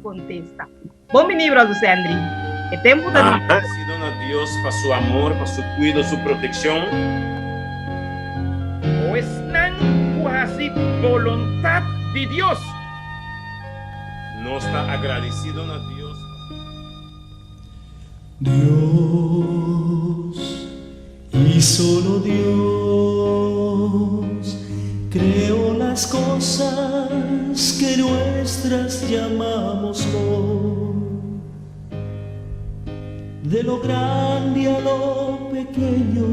contesta. Bom menino, brother Sandri. É tempo da... Agradecido a Deus por seu amor, por seu cuidado, sua proteção. Pues não quase vontade de Deus. Não está agradecido a Deus. Dios y solo Dios creó las cosas que nuestras llamamos hoy. De lo grande a lo pequeño,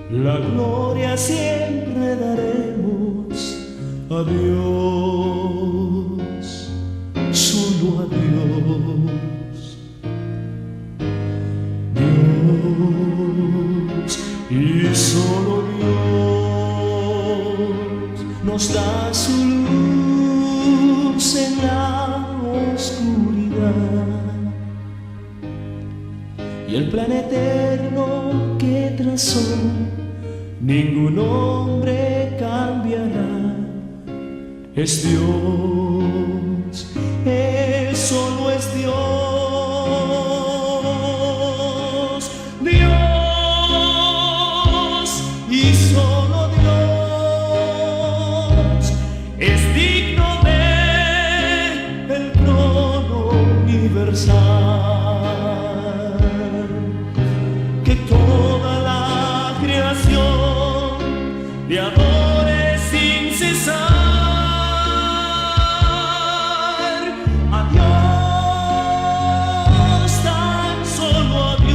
la gloria siempre daremos a Dios, solo a Dios. Dios y solo Dios nos da su luz en la oscuridad. Y el plan eterno que trazó ningún hombre cambiará. Es Dios, Él solo es Dios. Dios y solo Dios es digno del trono universal. Que toda la creación le adore sin cesar. A Dios, tan solo a Dios.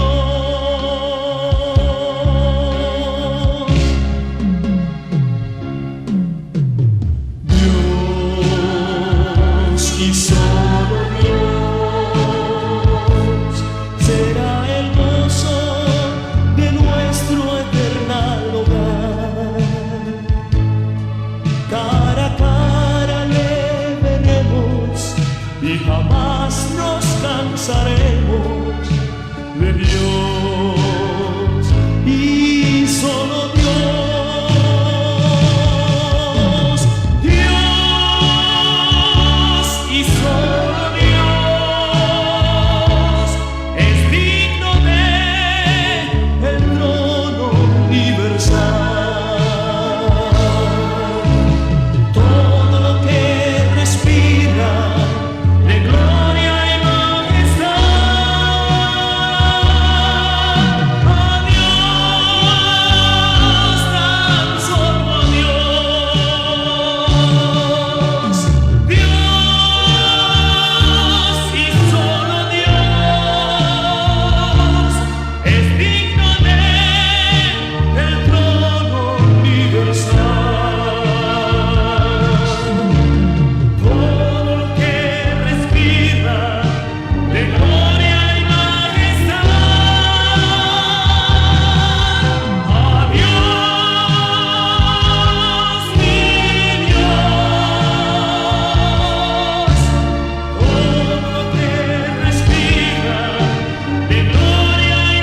Dios y solo Dios será el gozo de nuestro eternal hogar. Cara a cara le veremos y jamás nos cansaremos de Dios y solo Dios. Dios y solo Dios es digno del trono universal. Todo lo que respira de gloria y majestad. A Dios, tan solo a Dios. Dios y solo Dios es digno del trono universal. Todo lo que respira de gloria y majestad. A Dios, mi Dios. Todo lo que respira de gloria y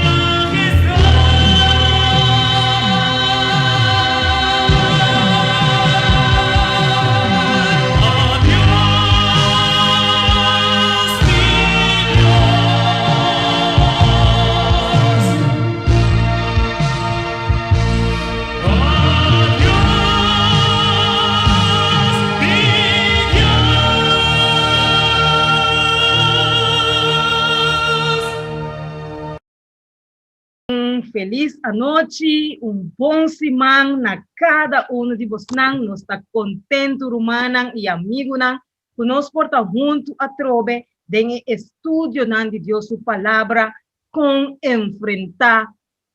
Feliz noite, bom semana na cada de vocês. Nós está contente, rumana e amigo nan, que nós porta junto a trobe de estúdio nan de Deus sua palavra com enfrentar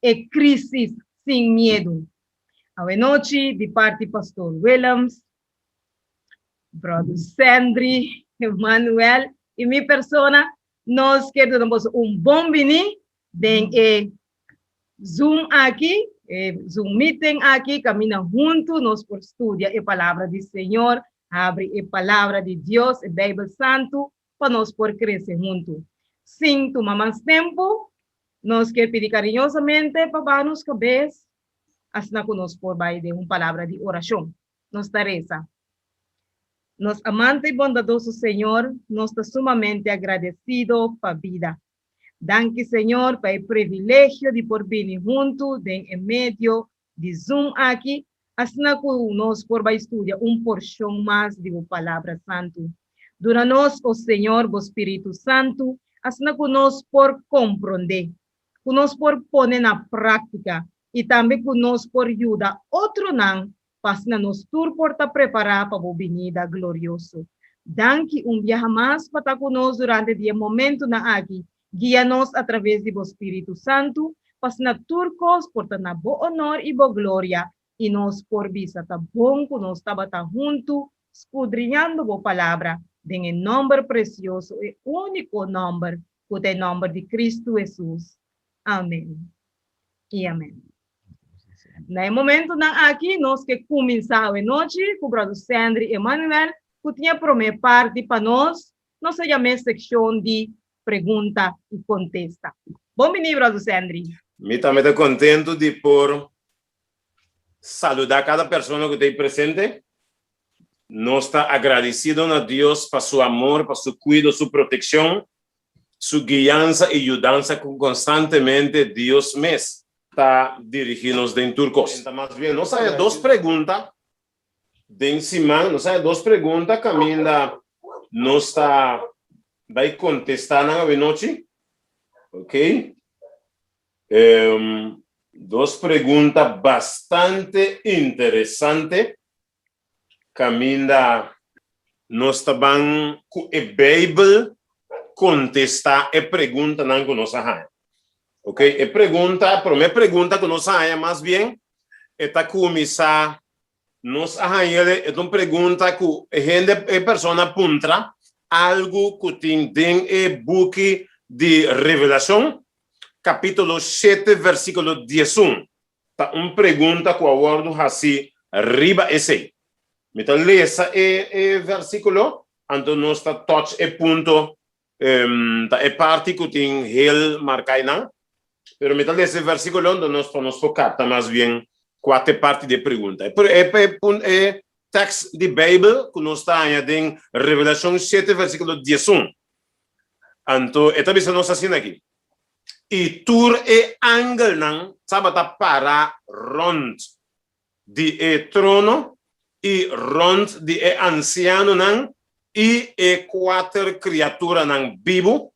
a crise sem medo. Boa noite de parte Pastor Williams, Brother Sandri, Emmanuel e minha persona. Nós queremos bom bini de Zoom aqui, Zoom meeting aqui, caminha junto, nós por estudar a palavra do Senhor, abre a palavra de Deus, a Bíblia Santo, para nós por crescer junto. Sem tomar mais tempo, nós queremos pedir carinhosamente para nos cabeças, assim que nós por vai de uma palavra de oração. Nos tareza. Nos amante y bondadoso Señor, nos está sumamente agradecido por vida. Danke, Señor, por el privilegio de por venir juntos en medio de Zoom aquí, así que nos por estudiar porción más de la palabra santo. Dura-nos, oh Señor, o Espíritu Santo, así que nos por comprender, que nos por poner na prática e também que nos por ayudar outro não, para nos tur porta preparar para a venida glorioso. Danke viaje mais para estar conosco durante o momento na aqui. Guia-nos através do Espírito Santo, para na turcos porta na bo honor e bo glória, e nos por visa tá bom que nos estava junto, escudriñando a palavra, em nome precioso e único nome, que é o nome de Cristo Jesus. Amém. E amém. No momento aqui, nós que começamos a noite, com o brother Sandri e Emanuel, que tinha prometido parte para nós, nós chamamos secção de pergunta e contesta. Bom dia, brother Sandri. Eu também estou contente de por saludar cada pessoa que está presente. Nós estamos agradecidos a Deus por seu amor, por seu cuidado, sua proteção, sua guiança e ajudança constantemente Deus mesmo está dirigindo-nos em turcos. Então, mais bem, nós temos duas perguntas de cima, nós temos duas perguntas que ainda nós está vai contestar na noite, ok? Duas perguntas bastante interessantes que ainda nós estamos com a Bíblia contestar a pergunta não que nós temos. Ok, a primeira pergunta que nós temos mais bem é começar nós é uma pergunta que a pessoa aponta algo que tem em book de Revelação, capítulo 7, versículo 11. Tá uma pergunta que eu abordo assim, riba esse. Então, leia o versículo, então nós está touch e ponto, é parte que tem heel marcado. Pero me talvez esse versículo onde nós podemos focar mais bem quatro partes de pergunta. É texto de Bíblia que nós está em Revelação 7, versículo 11. Então, é também nós assim aqui. E tur e angel não sabe para rond de trono e rond de anciano não e quatro criaturas não vivo.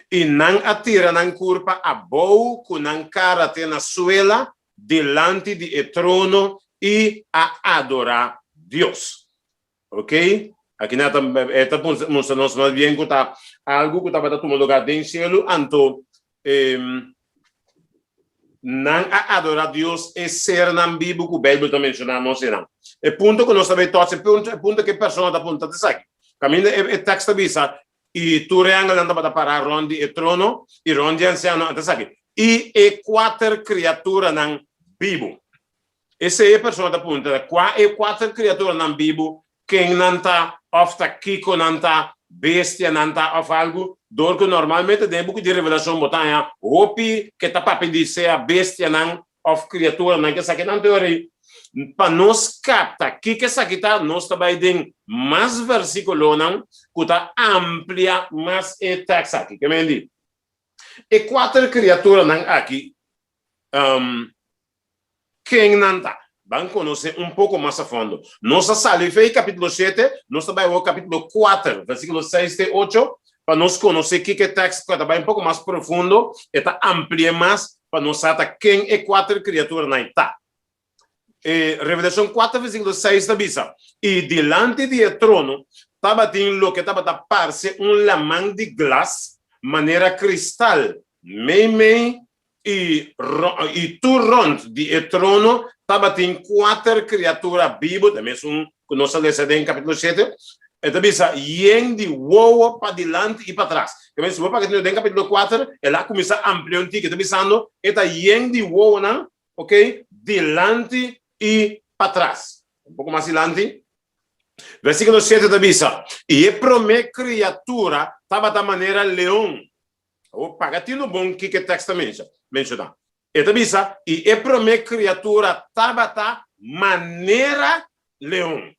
E não atira não curpa a boa com não cara te na suela delante de trono e a adorar Deus. Ok? Aqui nós mostramos mais bem que está algo que está tomando lugar dentro do céu, então não a adorar Deus é ser não vivo que o Bíblia está mencionando não. É ponto que nós sabemos todos, é ponto que a pessoa está apontando aqui. Caminho é texto avisa. E tu reangel anda para ronde e trono e ronde anciano até aqui e quatro criaturas não vivo. Essa é a pessoa da ponta. Qual é quatro criaturas não vivo? Quem não está of tá kiko não está bestia não está of algo? Dor que normalmente tem pouco de revelação botanha. Hopi que tá para pedir se a bestia não of criatura não que sabe não teoria. Para nós captar que essa aqui está nós também tem mais versículo não que está amplia mais é texto aqui que me diz e quatro criaturas não aqui quem não está vamos conhecer pouco mais a fundo nossa salifei capítulo 7 nós também o capítulo 4 versículo 6 e 8 para nós conhecer que texto que está pouco mais profundo está amplia mais para nós saber quem é quatro criaturas não está. Revelação 4, versículo 6 da Bíblia. E delante do trono estava tendo que estava tapar-se lamão de glass, maneira cristal, meio e tu rond de trono estava tendo quatro criaturas vivas, também são que nós lemos em capítulo 7. Então, bisa, yen de woa para delante e para trás. Também se você para que capítulo 4, ela começa a ampliar um tique, está pensando, eta yen de woa, não? Ok? Delante e para trás. Pouco mais adiante. Versículo 7 da Bíblia. E a primeira criatura estava da maneira leão. O pagatino bom que o texto menciona. E da Bíblia. E a primeira criatura estava da maneira leão.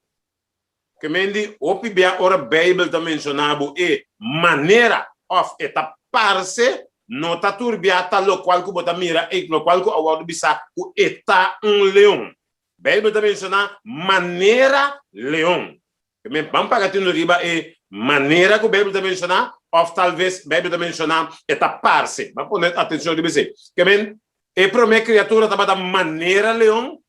que mendi opibia ora Bible ta mencionabu e maneira of eta parse nota turbiata lo qual ku bota mira e lo qual ku award bisa ku eta leão. Bible ta menciona maneira leão. Que men pampa gatino riba e maneira que o Bible ta menciona of talvez Bible ta menciona eta parse. Ma poner atenção de você. Que men e prome criatura ta bata maneira leão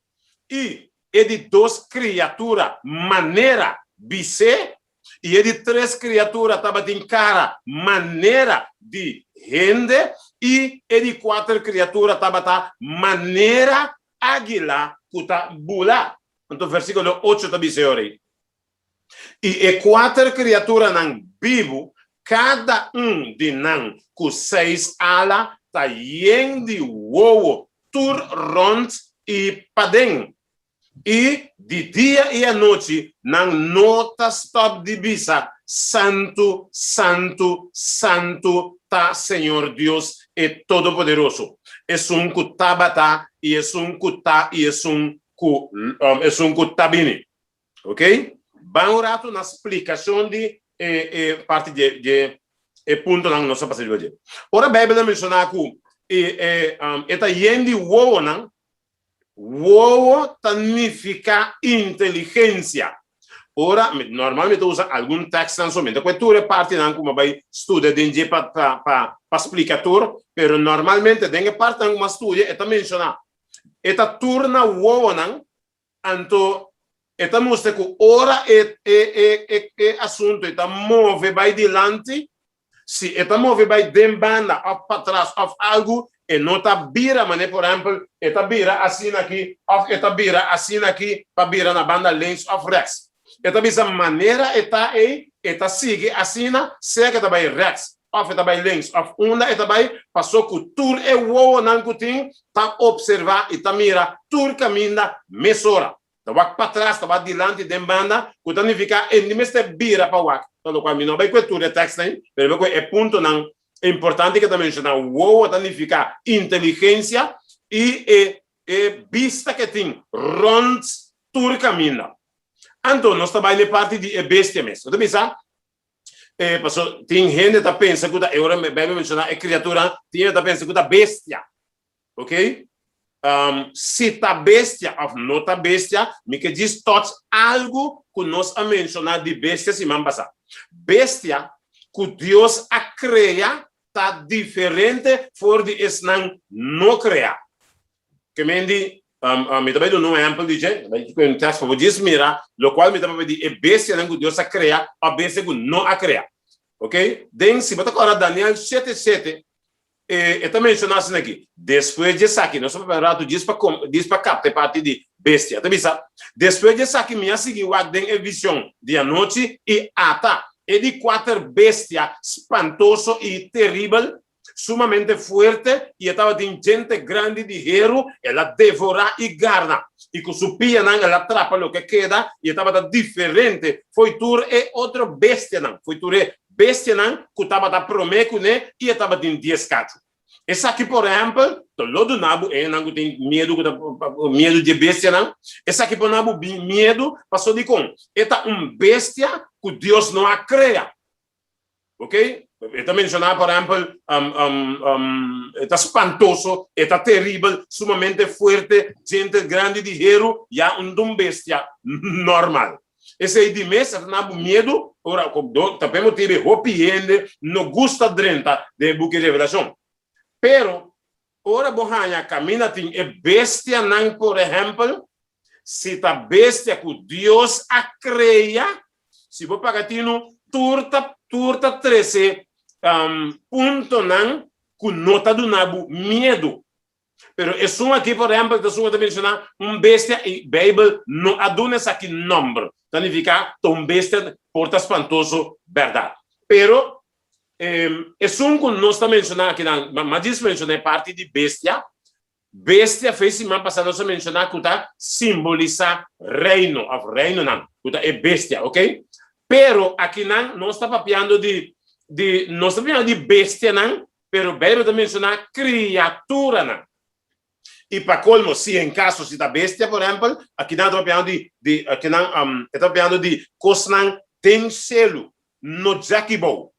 e de duas criaturas maneira bise e de três criaturas tava em cara maneira de rende e de quatro criaturas tava maneira águila kuta bula. Então versículo 8 tá dizendo e quatro criaturas nan vivo cada de nan com 6 alas tá de wowo tur rond e padem. E de dia e à noite, não nota stop de bisa, santo, santo, santo, tá Senhor Deus é todo-poderoso. É kutabata e é kuta e é kutabini. Ok? Vamos rato na explicação de parte de ponto na nossa passagem de hoje. Ora, a Bíblia menciona que eta yendi wowo não. Wowo significa inteligência. Ora, normalmente usa algum texto somente. Quando é parte não como vai estudar dentro para explicator, pero normalmente dentro parte uma estudia eta menciona eta turna wowo não, anto eta mostra que ora assunto eta move vai dilante, se eta move vai dembanda ou para trás ou algo e nota bira, mas por exemplo, eta bira assim aqui, ou eta bira assim aqui, para bira na banda lens of rex. Eta bisa maneira eta sigue assim, segue eta vai rex, ou eta vai lens of onda, eta vai passou que tur e wowo nan kuting, tá observar eta mira, tur caminha mesora. Tá wak para trás, tá wak dilante de banda, que significa e meste bira para wak. Então, quando não vai com tur e text, pero é ponto não é importante que também menciona wow significa inteligência e vista que tem rond tur caminha. Então nós trabalhamos parte de bestia mesmo. Então pensa, passou tem gente que pensa que agora me vai mencionar é criatura, tem gente que pensa que bestia, ok? Se tá bestia ou não tá bestia, me que diz todos algo que nós a mencionar de bestia se man passar. Bestia que Deus a cria tá diferente for de esnan não criar. Que mendi me também dou um exemplo de gente, vai que um texto para diz mira, lo qual me também de bestia não Deus a criar, a bestia que não a criar. Ok? Den se bota agora Daniel 7:7 e também menciona assim aqui. Depois de saque, nós vamos falar do diz para captar parte de bestia. Tá vendo? Depois de saque minha seguir o den a visão de a noite e ata e de quatro bestias espantoso e terrível, sumamente fuerte, e estava de gente grande de hierro, ela devora e garna. E com sua pia, ela atrapa o que queda, e estava diferente. Foi tur e outra bestia, foi tur e bestia, que estava da promeco, e estava de 10 cachos. Essa aqui, por exemplo, todo nabu não tem medo de bestia, não. Essa aqui, por nabu, medo, passou de com. Esta bestia que Deus não a cria. Ok? Está mencionado, por exemplo, está espantoso, está terrível, sumamente forte, gente grande de hierro, e há bestia normal. Esse aí de mês, nabu medo, ora, também tive hopiende, não gusta drenta de buque de revelação. Pero, ora bohanha camina tem bestia não, por exemplo, se tá bestia que Deus a cria, se vou pagar tino turta 13 ponto não, que nota do nabu medo. Pero é só aqui, por exemplo, que eu mencionar bestia e Bíblia não aduna essa aqui nome. Significa bestia porta espantoso, verdade. Pero é só que nós estamos mencionando aqui, mas isso menciona parte de bestia. Bestia fez semana passada nós mencionar que simboliza reino, não, que é bestia, ok? Pero aqui nós estamos falando de bestia, não, pero Bíblia está mencionando criatura, não. E para colmo, se em caso se da bestia, por exemplo, aqui não está falando de cosnan tem selo no jaquibo,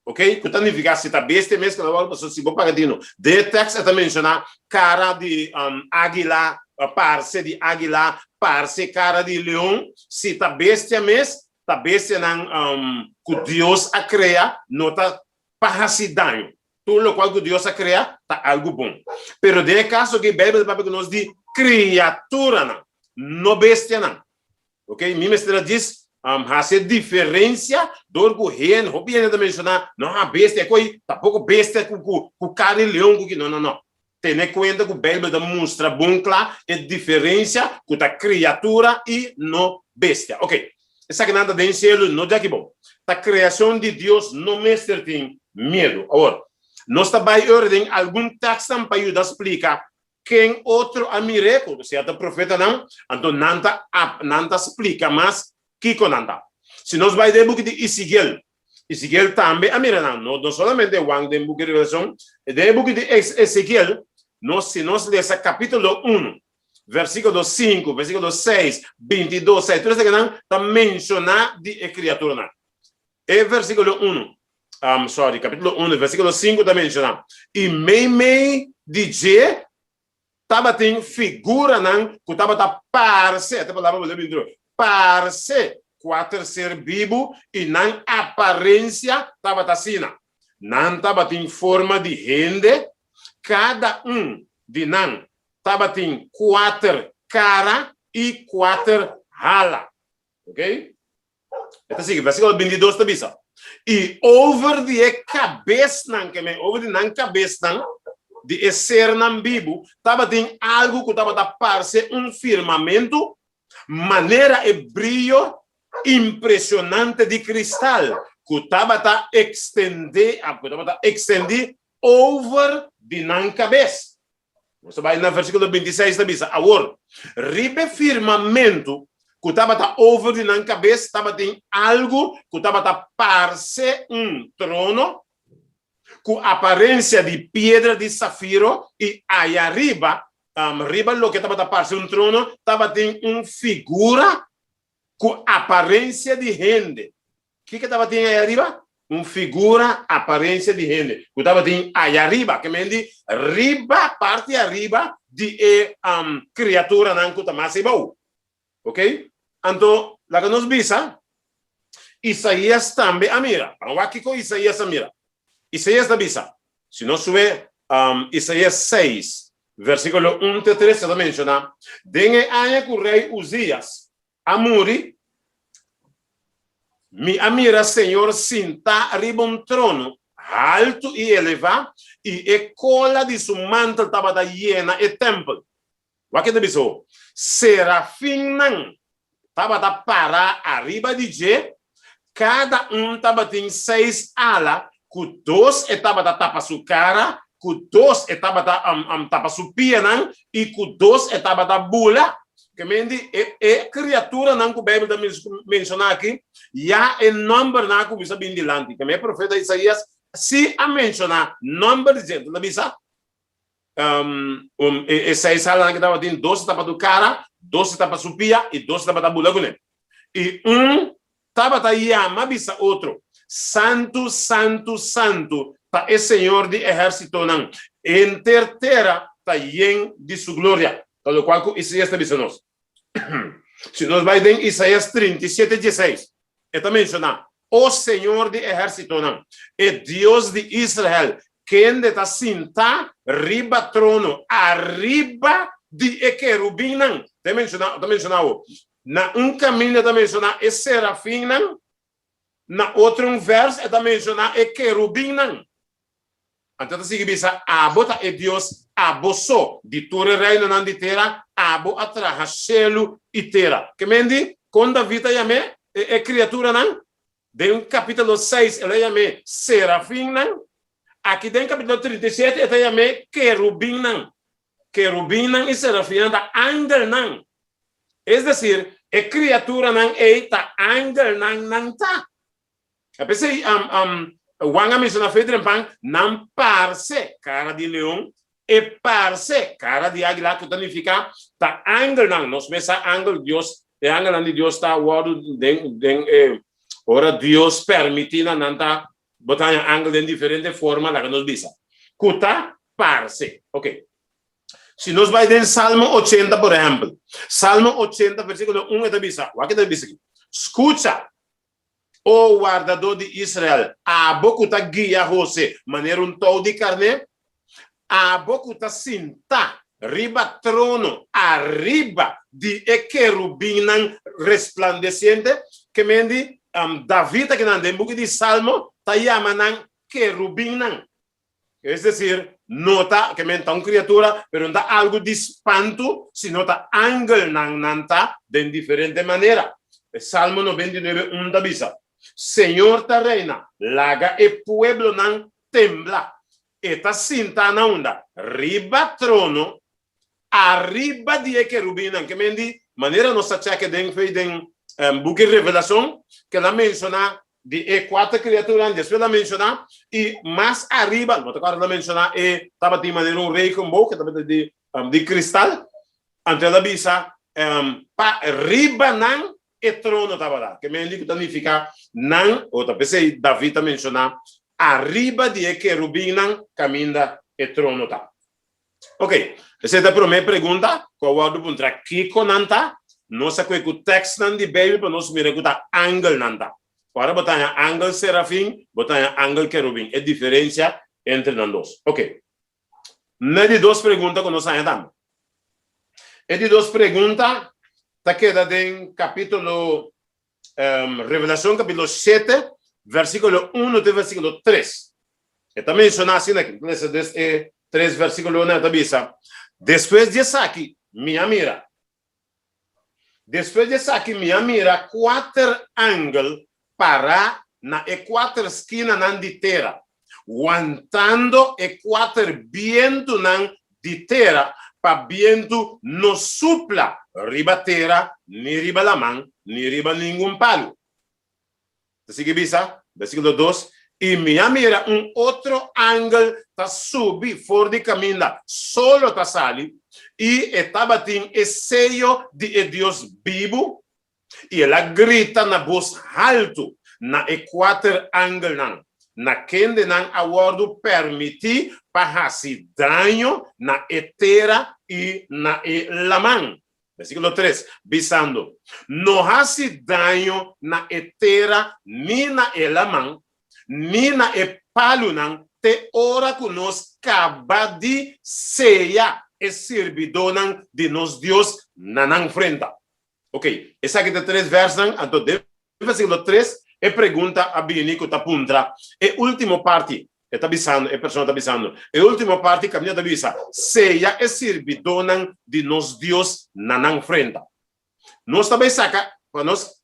ok? Que significa se da bestia mesmo que não vai se vou pagadino. De texto está mencionar cara de águila, parce de águila, parce cara de leão, se da bestia mesmo, da bestia não que Deus a cria, não tá para se danho. Tudo lo cual que Deus a cria, tá algo bom. Pero de caso que a Bíblia nos diz criatura, não bestia, não. Ok? Minha mestra diz, essa diferença do que o bien de mencionar, não a bestia, tampouco bestia com cara e leão, não. Tem conta que a Bíblia mostra bem claro a diferença com a criatura e não bestia. Ok? Essa que nada de cielo, não é que bom. A criação de Deus não mestre tem medo. Agora, nós também ordem algum texto para ajudar a explicar quem outro amireco, certo profeta não, então nanta explica mais que com nanta. Se nós vai de book de Ezequiel também amira não somente o de book de Revelação, de book de Ezequiel, se nós lemos capítulo 1, versículo 5, versículo 6, 22, 6, tudo isso que não está mencionado de criatura não. E versículo 1. Capítulo 1, versículo 5 também menciona. E meio de tava tem figura não, que tava da parce, até palavra vou ler parce, quatro ser vivo e não aparência tava assim, não tava tem forma de gente, cada de não tava tem quatro cara e quatro hala, ok? Então assim, versículo 22 também só. E over de cabeça de ser nan bibo, tava tem algo que tava da parce firmamento, maneira e brilho impressionante de cristal, que tava da extender over de nan cabeça. Você vai no versículo 26 da bisa. Agora, ribe firmamento que estava da over de na cabeça, estava tem algo que estava da parce trono com aparência de pedra de safiro e aí arriba, lo que estava da parce trono, estava tem figura com aparência de gente. O que estava tem aí arriba? Figura, aparência de gente. Que estava tem aí arriba, que me diz, parte arriba de criatura não que está mais bom. Ok? Então, lá que nos visa, Isaías também, mira, vamos aqui com Isaías, mira. Isaías da visa, se nós sube Isaías 6, versículo 1 a 3, se menciona, dengue aña que o rei Uzias, amuri, mi amira, Senhor, sinta arriba trono, alto e elevado, e a cola de seu manto estava llena e templo. O que é isso? Serafim não. Tava da para arriba de G, cada tava tem 6 alas, que 2 estava da tapa sua cara, que 2 estava da tapa sua pierna, e que 2 estava da bula. Que me diz, criatura não que o Bíblia menciona aqui, já é número não que você bem dilante. Que me profeta Isaías, se a mencionar número de gente, não bisa? E 6 alas que estava tem 2 estava do cara, 2 estava subia e 2 estava da bula. E estava aí bisa outro. Santo, santo, santo, tá o Senhor de exército não. Terra tá em de sua glória. Pelo qual Isaías está dizendo. Se nós vai em Isaías 37, 16, está mencionando o Senhor de exército não. É Deus de Israel. Quem está sentado riba trono, arriba de querubim não. Está mencionado. Na caminho está mencionado é serafim não. Na outro verso está mencionado é querubim não. Então está significa abota é Deus abossou de todo reino não de terra, abo atraja cielo e terra. Que mendi quando David chame é criatura não. De capítulo 6 ele chame serafim não. Aqui dentro do capítulo 37, ele chama querubim não. Querubim não e serafim não, ángel não. É decir, é criatura não, é ángel não tá. A pessoa, o Wanga menciona feito em pão, não parece cara de leão, E parce, cara de águila que significa ta angel nang, nos mesa angel Dios, e angel de Dios ta word ora Dios permitina nanta botar angel en diferente forma la que nos visa. Kuta parce. Ok. Si nos va en Salmo 80, por ejemplo. Salmo 80, versículo 1 te visa. ¿Qué te visa aquí? Escucha, oh guardador de Israel, a boca ta guia José, maneira todo de carne, a boca ta cinta, riba trono, arriba de querubim resplandeciente, que mendi David que en el book de Salmo ta llaman querubim. Es decir, nota que menta una criatura, pero no da algo de espanto, sino está ángel nanta de diferente manera. El Salmo 99, 1 avisa. Señor ta reina, laga e pueblo nan tembla. Esta cinta na onda, riba trono, arriba de querubim, que mendi manera nos acha que den fe den book de revelación, que la menciona de cuatro criaturas, después la menciona, y más arriba, no te acuerdas la menciona, estaba de manera un rey con boca, de cristal, ante la visa, pa arriba nan, e trono estaba lá, que me indica significa nan, o talvez David menciona, arriba de querubim nan, caminda e trono tá. Ok, essa é a primeira pergunta, qual é o ponto aqui com nanta, nós aqui com o texto nan de Bíblia, para nós mirar com a angel nanta. Para botar ángel serafim, botar ángel querubim. É diferença entre os dois. Ok. Não é de duas perguntas que nós estamos. É de duas perguntas. Está quedando em capítulo, Revelação, capítulo 7, versículo 1 até versículo 3. Está mencionado assim aqui. 3, versículo 1, está dizendo. Depois de aqui, minha mira. Depois de aqui, minha mira, 4 ángeles para na quatro esquina nan de terra, aguantando quatro viento nan de terra, para viento no supla riba terra, ni riba la man, ni riba ningún palo. Así que visa, versículo 2, y mira outro ángel ta subi for de caminda, solo ta sali, y estaba tin el sello de Dios vivo, e ela grita na voz alto na quatro ángeles na quem nan aguardo permitir para se dano na terra e na laman. Versículo 3, visando, no hace daño na terra ni na laman ni na palunan te ora que nos acaba de ceia e servidor de nos Dios nanan frenta. Ok, essa aqui tem 3 versos, então, versículo 3, é pergunta a Binico Tapuntra, é última parte, está avisando, é pessoa está avisando, é última parte, caminho da visa, seja é servidor de nos Deus na frente. Nós também saca, para nós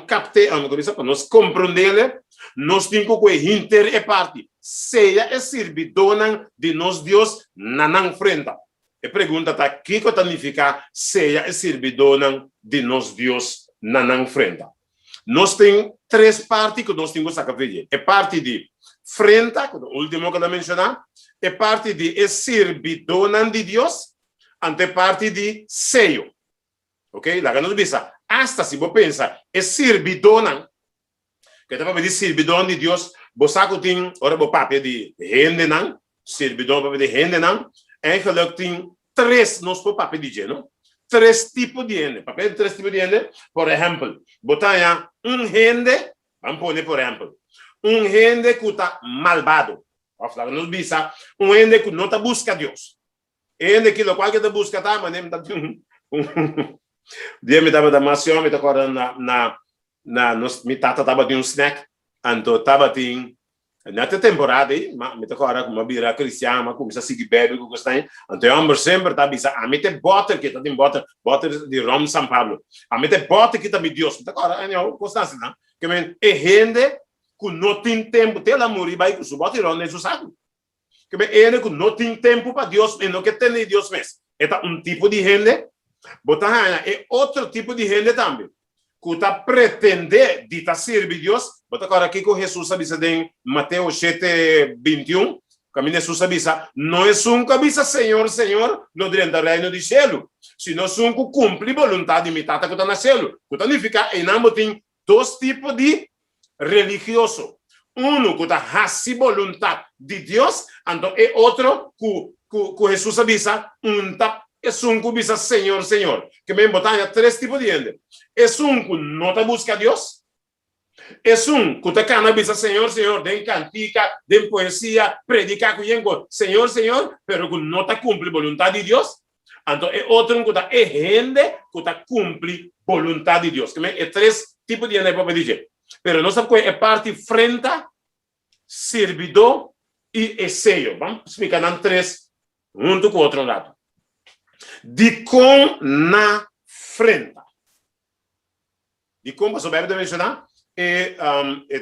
captar, para nós compreender, nós temos que inter e parte, seja é servidor de nos Deus na frente. E pergunta tá, que significa seja servidor de nos Deus na frente. Nós temos 3 partes que nós temos que ver. É parte de frente, o último que eu mencionei, é parte de servidor de Deus, ante parte de sello. Ok? Lá que nós vimos, hasta se você pensa, é servidor, que está para pedir servidor de Deus, você tem, ora, o papel de gente, servidor de gente, eigenlijk tem 3 nos papel de gente, 3 tipos de gente. Papel de 3 tipos de gente, por exemplo, botar gente, vamos pôr, por exemplo, gente que está malvado. Nos visa, gente que não está busca Deus. Gente que lo qual que está busca, tá, mas nem está dia me estava da macio, me estava me tata estava de snack, então estava tem nessa temporada aí, me tocou agora com uma bira cristiana, começa a seguir bebe com gostei. Então eu sempre tá bisa, a mim tem butter que tá tem butter de Rom São Paulo. A mim tem butter que tá me Deus. Me tocou agora, eu constância, não? Que men é gente que não tem tempo, tem lá morrer vai com subote Rom nesse saco. Que men é que não tem tempo para Deus, e não que tem Deus mesmo. É tipo de gente, botar é outro tipo de gente também. Que está pretender de servir Deus, bota agora aqui com Jesus, sabe, em Mateus 7, 21, Caminho Jesus avisa, não é um que avisa Senhor, Senhor, no dentro do reino do céu, sino um que cumpre a vontade imitada que está no céu. Então, significa que nós temos dois tipos de religioso. Um que está a vontade de Deus, então é outro que Jesus avisa, é um que avisa Senhor, Senhor. Que me botam três tipos de gente. É um que não te busca Deus. É um que te canaliza Senhor, Senhor, de cantica, de poesia, predicar com gente, Senhor, Senhor, pero que não te cumpre a vontade de Deus. Então, é outro que está gente que te cumpre a vontade de Deus. É três tipos de gente para dizer. Pero não sabe qual é parte frente, servidor e sello. Vamos explicar em três, junto com o outro lado. De com na frente. De como você vai mencionar?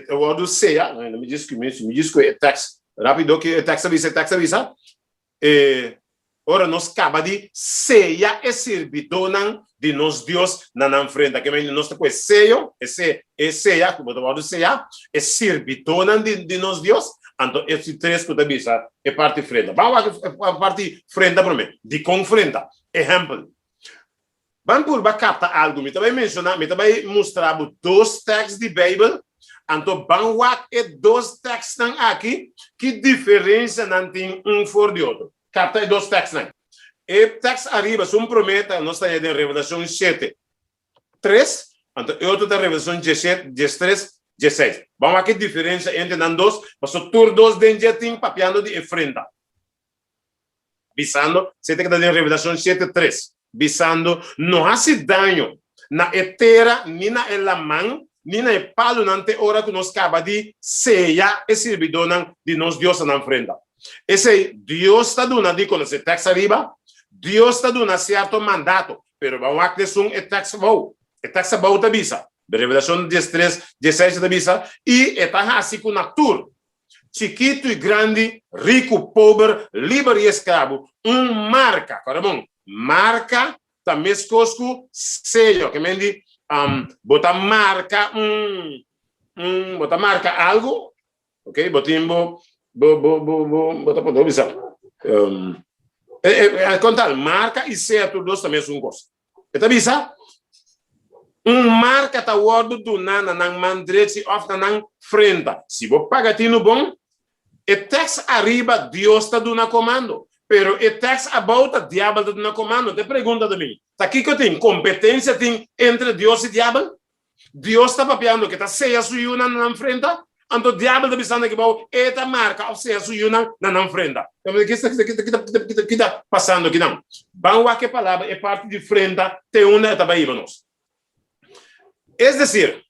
O word ceia, me diz que é texto rápido que é texto avisa. Ora nós acaba de ceia e servidor de nós Deus na frente. Que nós temos sello, é ceia, como o word ceia, é servidor de nós Deus. Então esses três que avisa é parte frente. Vamos a parte frente para mim. De com frente. Exemplo. Vamos por captar algo, me também mencionar, me também mostrar dois textos de Bíblia, então vamos ver dois textos aqui, que diferença não tem um for de outro. Capta dois textos. E texto arriba, são prometa, nós estamos em Revelação 7, 3, então e outro da Revelação 17, 13, 16. Vamos ver que diferença entre os dois, mas o tur dois de tem papiando de enfrenta. Visando, você tem que dar em Revelação 7, 3. Visando, não hace daño na etera, nem na elamã, nem na palo, nante hora que nós acaba de ceia e servidor de nós Deus na frente. Esse Deus está dando, digo, nesse texto arriba, Deus está dando certo mandato, pero vamos a que é texto bom. É texto bom da visa. De Revelação 13, 16 da visa, e está assim com a tur. Chiquito e grande, rico, pobre, livre e escravo, marca, caramba. Marca também cosco sello que me diz bota marca bota marca algo, ok, botimbo bota por dois contar marca e sello tudo também são coisas. Eta bisa marca tá word do nana nang mandreci of nang frente. Se vou pagar tino bom, e text arriba Deus está dando comando. Pero o texto about o diabo está dando comando. Te pergunta de mim. Tá aqui que eu tenho competência tem entre Deus e diabo? Deus está papiando que está ceia sua na frente. Então o diabo está pensando que vai esta marca ou ceia sua na frente. Então o que está passando aqui não? Vamos ver que palavra é parte de frente tem uma etapa aí nós. É decir,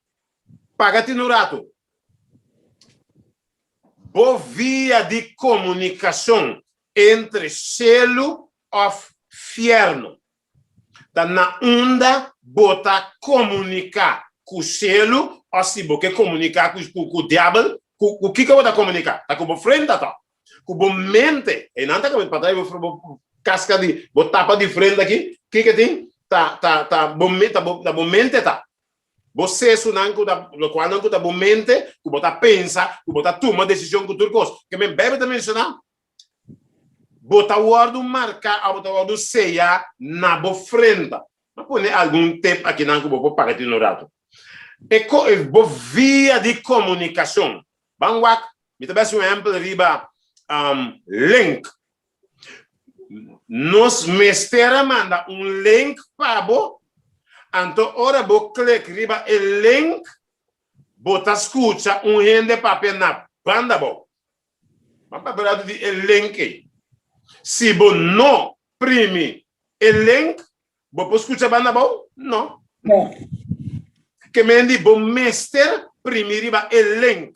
paga-te no rato. Boa via de comunicação entre cielo e inferno. Da na onda bota comunicar com o cielo, ou se você comunicar com o diabo, o que você comunicar? Tá com o frente, tá? Com o mente. E não tá com o patrão, vou casca de, vou tapa de frente aqui. O que tem? Tá bom mente, tá? Você não quando não tá bom mente, que você pensa, que você toma decisão com tudo coisa. Que me bebe de mencionar. Bota o word marcar, bota o word ceia na boa frente. Mas põe algum tempo aqui não que vou pagar de no rato. É boa via de comunicação. Vamos lá, me dá um exemplo riba link. Nos mestera manda link para bo. Então, ora vou clicar riba o link, bota escuta rende papel na banda bo. Mas para falar de link. Se você não prime o link, você pode escutar a banda bom? Não. Que me diz, você mestre primir o link.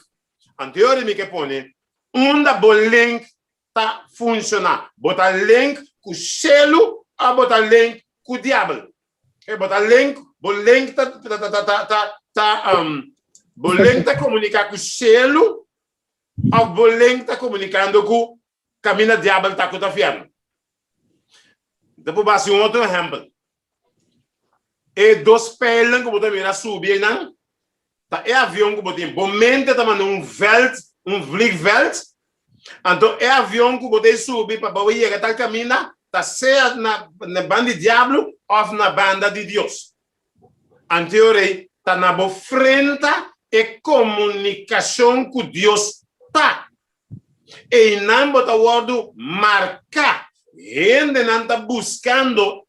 Anteriormente, que põe, onde o link está funcionando. Bota link com o selo, ou bota link com o diabo. Bota link, o link está comunicando com o selo, ou o link está comunicando com caminha diabo está com o inferno. Depois vai um outro exemplo. E dois pelen que você mira subir, não? Tá é avião que você tem. Bom mente tá mandando vliegveld. Então, é avião que você subir para você chegar tal caminho, tá seja na banda de diabo ou na banda de Deus. Anteriormente, tá na boa frente e comunicação com Deus tá. E não bota o word marcar. Gente não está buscando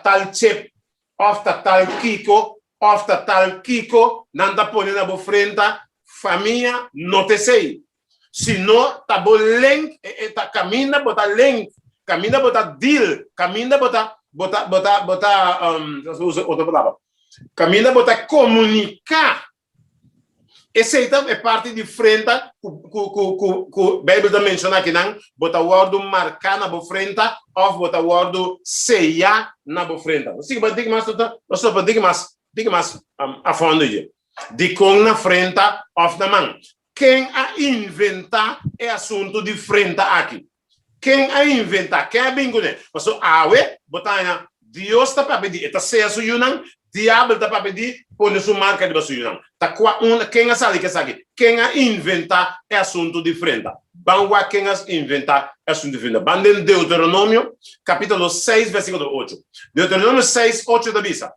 tal chip, ou tal kiko, não está pondo na boa frente, família, não te sei. Se não, tá bom link, caminha, bota link, caminha, bota deal, caminha, bota outra palavra. Caminha, bota comunicar. Esse então é parte de frente que a Bíblia menciona aqui, não? Bota o word marcar na boa frente, ou bota o word ceia na boa frente. Assim, diga mais a fundo aí. De com na frente, ou na mão. Quem a inventar é assunto de frente aqui. Quem a inventar, quem a bingoné. Mas awe, botar Deus está para pedir, está ceia suyunang, diabo está para pedir, põe sua marca de basuyunang. Tá quem a sabe que sabe? Quem a inventar é assunto de frente. Bangwa quem a inventar é assunto de frente. Banden Deuteronômio, capítulo 6, versículo 8. Deuteronômio 6, 8 da Bisa.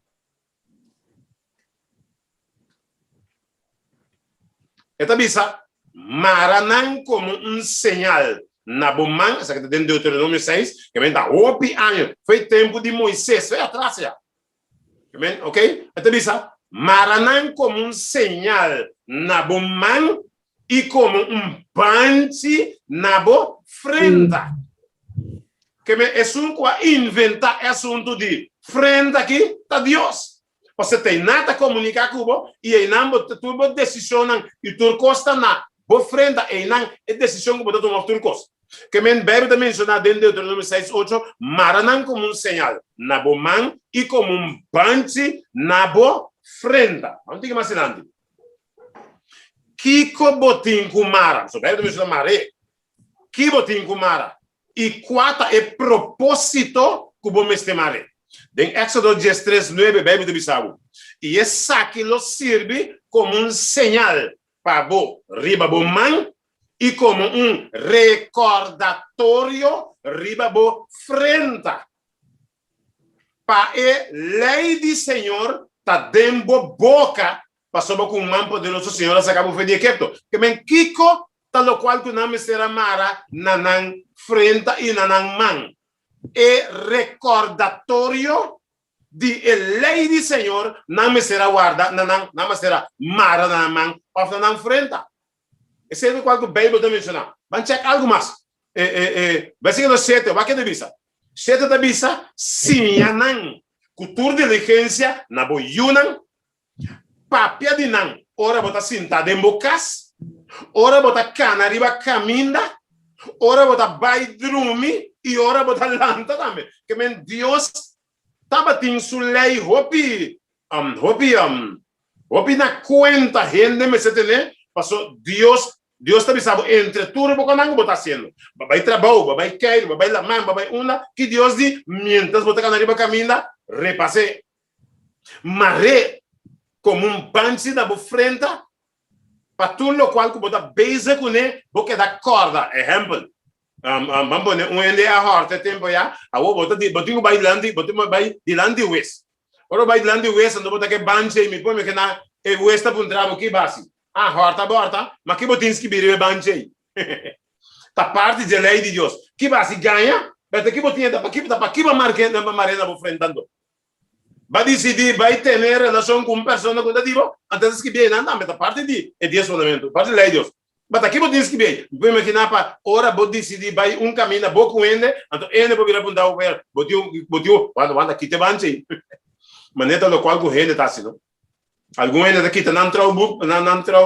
Esta bisa, maranan como señal. Na bomang, essa que está dentro de Deuteronômio 6, que vem da 8 anos. Foi tempo de Moisés, foi atrás já. Ok? Esta bisa, maranan como señal na bomang e como banchi na bo frente. Que é assunto a inventar, é assunto de frente aqui, tá Deus. Você tem nada a comunicar com você e aí não tu decisão e tu costa na boa frente e não é decisão que você toma tu costa. Que men Bíblia menciona dentro de Deuteronômio 6:8, maranan como señal na boa mão e como banchi na boa frente. Vamos ter mais adiante. Kiko botin kumara, so Bíblia menciona mare. Que botin kumara e quatro é propósito que você meste mare. En Éxodo 10:3-9, Bíblia de Bissau. E esse aquilo serve como señal para bo riba bo man e como recordatório riba bo frente. Para a lei do Senhor tá dentro boca para sobre com man poderoso Senhor sacar o de Egipto. Que men kiko tal qual que não será mara nanan frente e nanan man. E recordatório de lei do Senhor não me será guarda, não me será mara na mão, ou na frente. Esse é o qual que o Bíblia está mencionando. Vamos checar algo mais. Versículo 7, vai que de vista. 7 da vista, sim, não. Cultura de diligência, na boiunan, papia de não. Ora bota sentado em bocas, ora bota cana arriba caminda, ora bota vai dormir e ora bota lanta também. Que men Deus estava tendo sua lei, hopi na conta, gente me se tem, passou Deus está pensando entre tudo porque não está fazendo. Vai trabalho, vai cair, vai lá, vai uma que Deus diz, mientras bota cana arriba caminda, repasse. Maré como banci da frente. Para tudo o qual que você beija com ele, você dá corda. Exemplo, vamos pôr ele a horta tempo já, a você botinho vai de lande west. Ora vai de lande west, não botar que banche me põe que na e west para trabo que base. A horta borta, mas que botinho que bire banche. Tá parte de lei de Deus. Que base ganha, mas que botinho da para que marcar na marena por frentando. Vai decidir, vai ter relação com uma pessoa que digo, antes que bem nada, mas a parte de é Deus fundamento, parte de lei de Deus. Mas aqui você diz que bem, vou imaginar para ora vou decidir vai caminho bom com ele, então ele pode virar para o ver, botiu, quando aqui te banche. Maneira do qual o ele está assim, algum ele daqui tá não entrou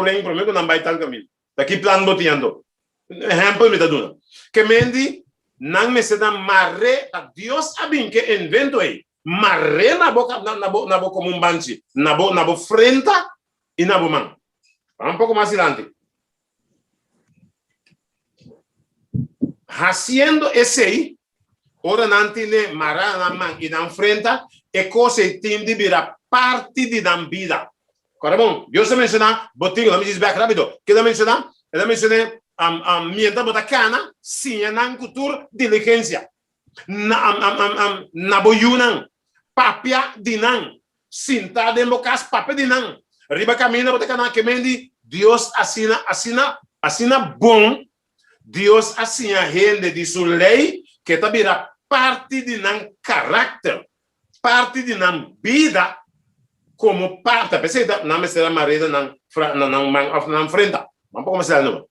nem para mim que não vai tal caminho. Daqui plano boteando. Exemplo me tá dando. Que mendi não me se dá marre a Deus abin que invento aí. Marre na boca como um banchi, na boca frente e na boca mão. Vamos um pouco mais adiante. Haciendo esse aí, ora não tem marra na mão e na frente, é coisa que tem de virar parte de da vida. Corre bom? Deus menciona, botinho, vamos dizer bem rápido. Que ele menciona mientras bota cana, sinha nan cultura diligência. Na boyunan, papia dinan, sinta dembocas papia dinan. Riba camina bota cana que mendi, Deus assina bom, Deus assina rende de sua lei, que tabira parte de nan caráter, parte de nan vida, como parte, pensei na mesera marida nan frente, vamos começar não.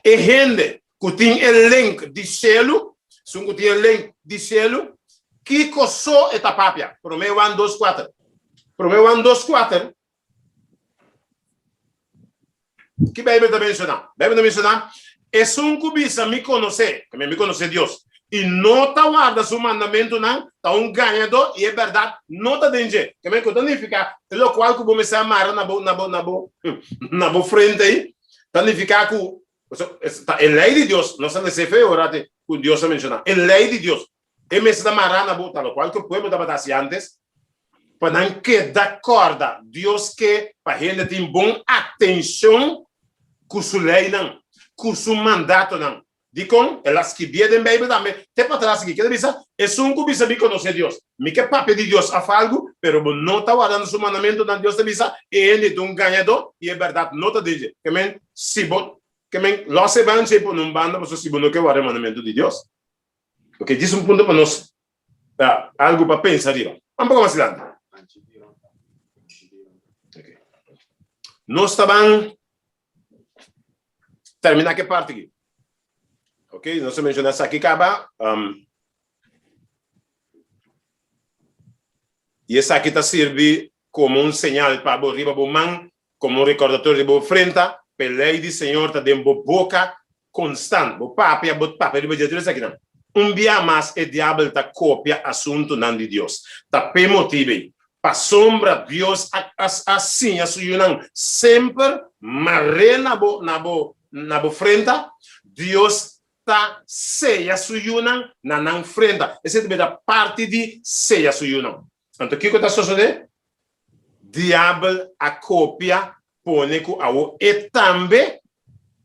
E rende que tem elenco de selo, se que tem elenco de selo, que coçou esta papia, pro meu 1, 2, 4. Pro meu 1, 2, 4. Que Bíblia está mencionando? Bíblia está mencionando, é um cubista me conhecer, que me conhece Deus, e não está guarda seu mandamento, não, está ganhador, e é verdade, não está dentro. Que me significa, o qual que você amar na boa frente aí, significa que é lei de Deus, não se feio, com Deus a mencionar, é lei de Deus. E me está amarrando na boa, tal qual que o povo estava dizendo antes, para não quedar corda, Deus quer para a gente ter boa atenção com sua lei, não, com seu mandato, não. Dicom, elas que viedem Bíblia também, te para trás aqui, que bisa, é um que bisa me conhecer Deus, me que papo de Deus a algo, pero não está guardando seu mandamento, não Deus te bisa, e ele é um ganhador, e é verdade, não está dizendo, que men, se bot, que men, lá se vai por um bando, mas se não quer guardar o mandamento de Deus. Ok, diz ponto para nós, algo para pensar, vamos um pouco mais adiante. Okay. Nós estamos terminar que parte aqui. Ok, nós mencionamos essa aqui, acaba. E essa aqui está serve como sinal para o riba man, como recordatório de frente, para lei do Senhor está dentro boca constante, o papo riba de Deus aqui não. Dia mais o diabo está copia assunto não de Deus. Está pe motivo. Para sombra Deus assim não sempre marre na bo frente, Deus está ceia suyuna na frente. Essa é a parte de ceia suyuna. Então, o que está sucedendo? Diabo a cópia põe com a e também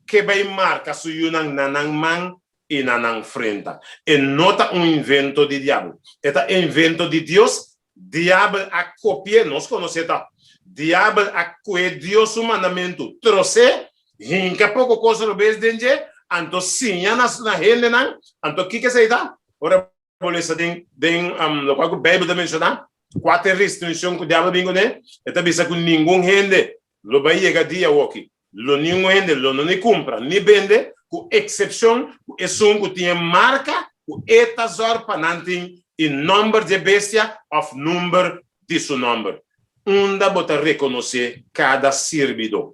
que vai marcar suyuna na mão e na frente. E não é invento de diabo. É invento de Deus. Diabo a cópia, nós conhecemos. Diabo a coer Deus o mandamento. Trouxe, hinca pouco coisa no beijo dentro. Então, sim, na rede, não. Então, o que se dá? Ora, polícia no qual o Bíblia menciona, 4 restrições que o diabo bingo, né? É bisa que nenhum rende, lo vai chegar dia aqui. Lo nenhum rende, lo não compra, nem vende, com exceção, é que tem marca, o etazor para não ter o número de bestia, of número de seu número. Onda bota reconhecer cada servidor.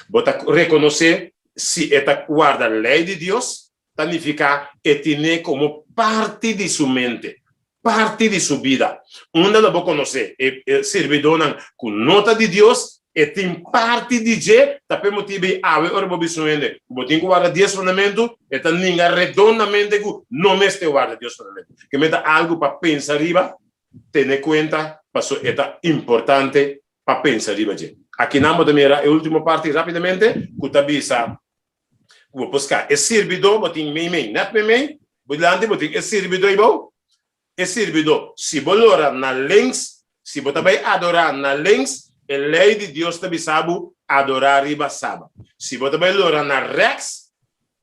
Bota reconhecer se esta guarda a lei de Deus, significa que tem como parte de sua mente, parte de sua vida. Onde ela vai conhecer o servidor com nota de Deus, e tem parte de Deus, também motivo a ver o bisonende. O botinho guarda Deus fundamento, e também redondamente que não este guarda Deus fundamento. Que me dá algo para pensar riba, ter conta, passo é importante para pensar riba. Aqui não também era a última parte rapidamente, que tabisa vou buscar esse servidor, botinho mei, não é mei, botilante botinho esse servidor igual, esse servidor se bolora na links, se botar bem adorar na links, a lei de Deus também sabe adorar riba sabe. Se botar bem lora na rex,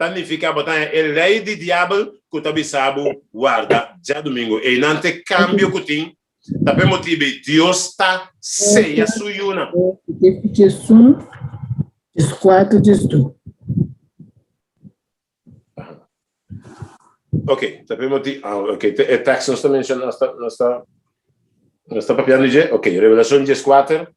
significa botar a lei de diabo que também sabe guarda já domingo. E não tem cambio que tem, também motivo Deus está ceia suyuna. Diz 1, diz 4, diz 2. Ok, sappiamo di... ok, il text non sta mencionando, non sta papiando di... Ok, Revelazione 14,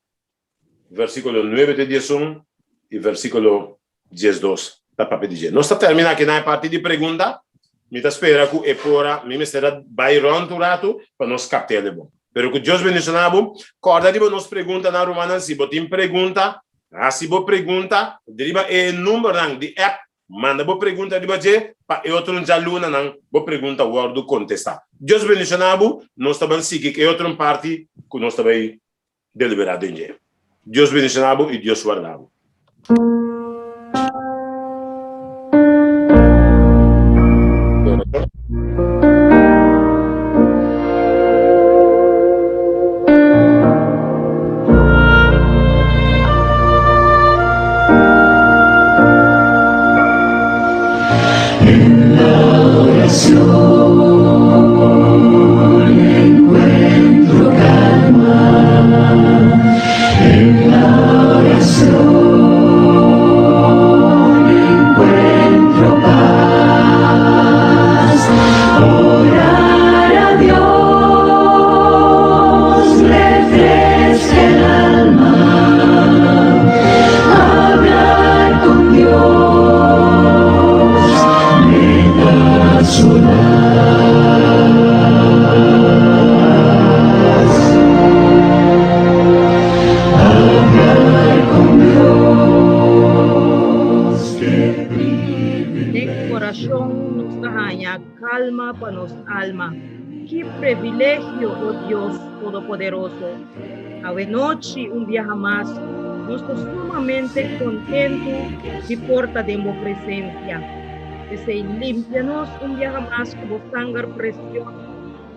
versículo 9 de 11 e versículo 12 da papi di... Non sta terminando che na parte di pregunta, mi ta spera che e pora, mi starà vai ronturato per non scappare bom. Pero que Deus mencionava, corda di nos pregunta na romana, si botim pregunta, si bo pregunta, deriva e número di app, manda boa pergunta de baje para outro já luna não boa pergunta word contestar. Deus bendicionado nós também sigue que outra parte que nós também deliberado em dia. Deus bendicionado e Deus guardado. Calma para nos alma. Qué privilegio, oh Dios Todopoderoso. A noche, un día jamás, nos estoy sumamente contento de porta de tu presencia. Desde limpianos un día jamás como sangre preciosa.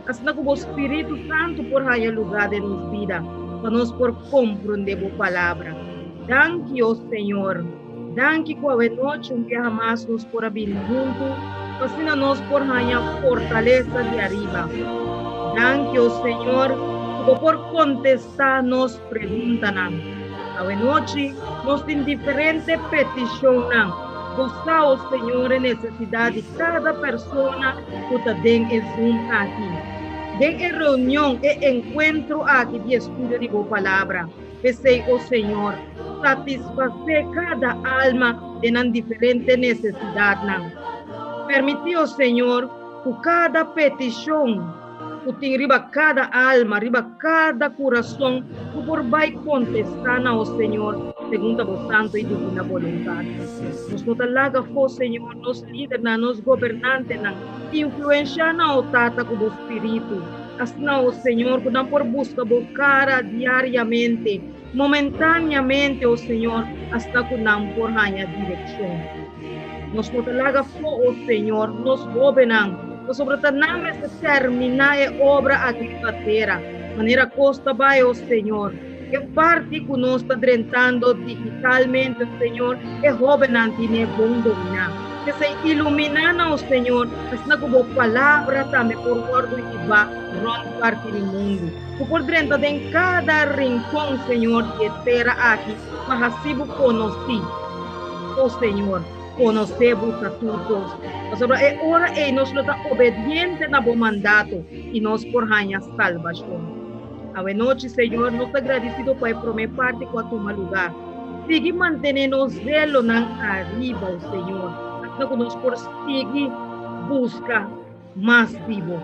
Hasta como Espíritu Santo por haya lugar de nuestra vida, para nos por comprender tu palabra. Danke, oh Señor. Danke que a noche un día jamás nos por abrir juntos. Fascina-nos por haya fortaleza de arriba. Danke, oh Señor, por contestar-nos preguntas. A noche, nos tem diferente petición. Busca, oh Señor, en necesidad de cada persona que está en Zoom aquí. En reunión e encuentro aquí de estudio de tu palabra. Pese, oh Señor, satisfacer cada alma en diferente necesidad. Permitió, Señor, que cada petición, que tenga arriba cada alma, arriba cada corazón, que por vai contestar, oh Señor, segundo tu santo y divina voluntad. Nos notalaga fo, Señor, nos líder, nos gobernante, influencia na o tata como espíritu. Asna, oh Señor, que dan por busca cara diariamente, momentáneamente, oh Señor, hasta que dan por hanya dirección. Nos notalaga fo, oh Señor, nos gobernan, nos sobretaname se terminar a obra aqui na terra. Maneira costa vai, oh Señor, que parte que nos está drentando digitalmente, oh Señor, é gobernante e bom dominar. Que se ilumina, oh Señor, assim como palavra também por guardo e va ron parte do mundo. Que por dentro de cada rincão, Señor, de terra aqui, para receber conhecido, oh Señor. Conocemos a todos. É hora e nós está obediente na bom mandato e nós por hanya salvação. A noite, Senhor, nós agradecido por a parte com a toma lugar. Sigue mantendo zelo na arriba, o Senhor. Até que nós por seguir busca mais vivo.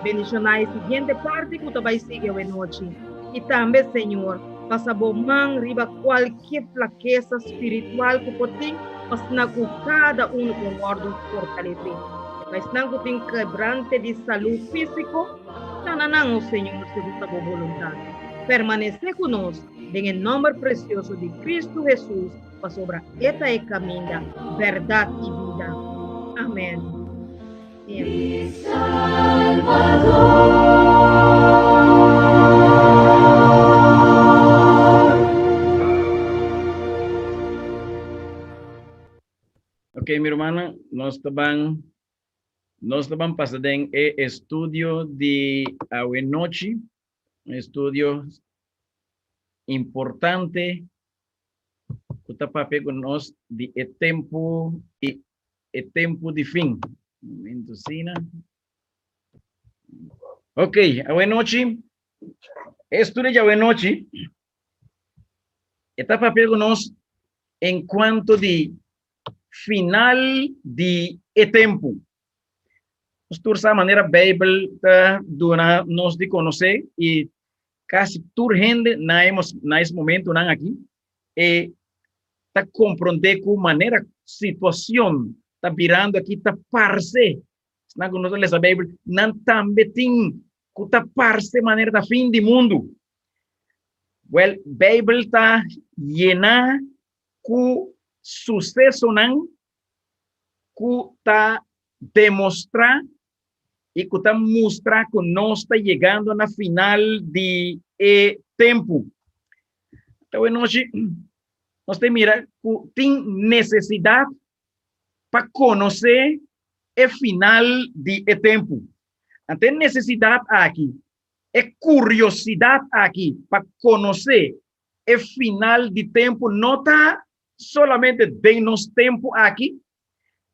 Bendicionar a seguinte parte que vai seguir a noite. E também, Senhor, passa bom man riba qualquer fraqueza espiritual que pode mas na cada com ordem fortalecer. Mas não tem quebrante de saúde físico, não, Senhor, segundo a vontade. Permanecer conosco, em nome precioso de Cristo Jesus, para sobre esta é caminho, verdade e vida. Amém. Ok, mi hermana, nós estaban pasando en estudio de noche, un estudio importante que está para nós de tempo de fin. Ok, noche, estudio de noche está para nós en cuanto de final de tempo. Essa maneira a Bíblia está nos de conhecer e quase toda gente nesse momento não aqui e está compreender com maneira situação está virando aqui está parce. Não conhece a Bíblia não também tem que está parce maneira da fim do mundo. Well, Bíblia está llena com sucesso não que está demonstrar e que está mostrar que nós está chegando na final de tempo. Então, hoje nós temos que tem necessidade para conhecer é final de tempo. Tem necessidade aqui, é curiosidade aqui para conhecer é final de tempo. Não está solamente de nos tempo aqui,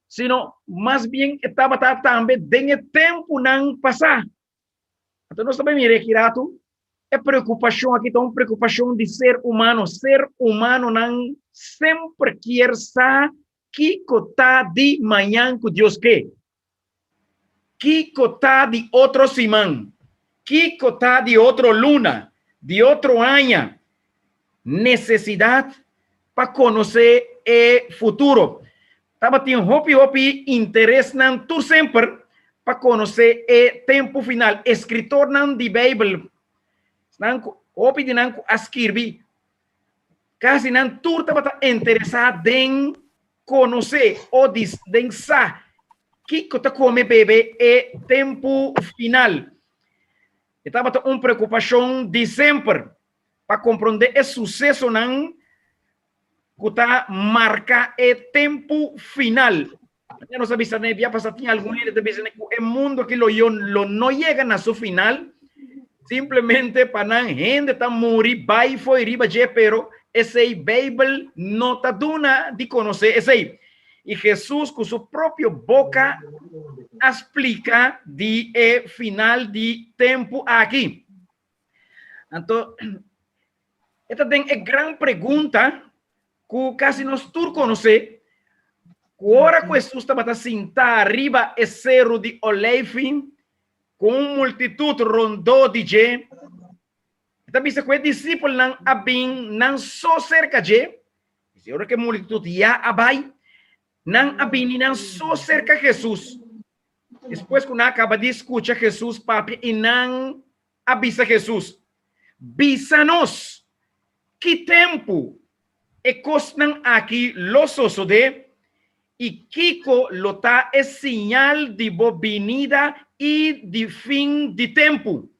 sino mais bem estava também de tempo não passar. Então nós também mire que é preocupação aqui, então preocupação de ser humano. Ser humano não sempre quer saber que está de manhã que Deus quer. Que está de outro semana. Que está de outro luna, de outro ano. Necessidade para conhecer o futuro. Estava tendo hopi interesse não tu sempre para conhecer o tempo final. Escritor não de Bíblia. Hopi de não escrever. Quase não tu estava interessado em conhecer ou de saber que está come bebê é tempo final. Estava uma preocupação de sempre para compreender o sucesso não que está marca o tempo final. Eu não sabia se havia passado tinha algum dia de dizer que o mundo que lo não chega na sua final simplesmente para não gente tá morir vai foi riba de pero esse Bíblia não está dando de conhecer esse. E Jesus, com sua própria boca, explica de final de tempo aqui. Então, esta tem a grande pergunta que quase nós todos conhecemos. Agora que Jesus estava sentado arriba do cerro de Olivim, com uma multitud rondou de gente, também se que os discípulos não só cerca de, e agora que a multitud já abai, não só cerca de Jesus. Depois que não acaba de escutar Jesus, papi, e não avisa Jesus. Visa-nos que tempo é costan aqui los sucede e Kiko lota é sinal de bovinida e de fim de tempo.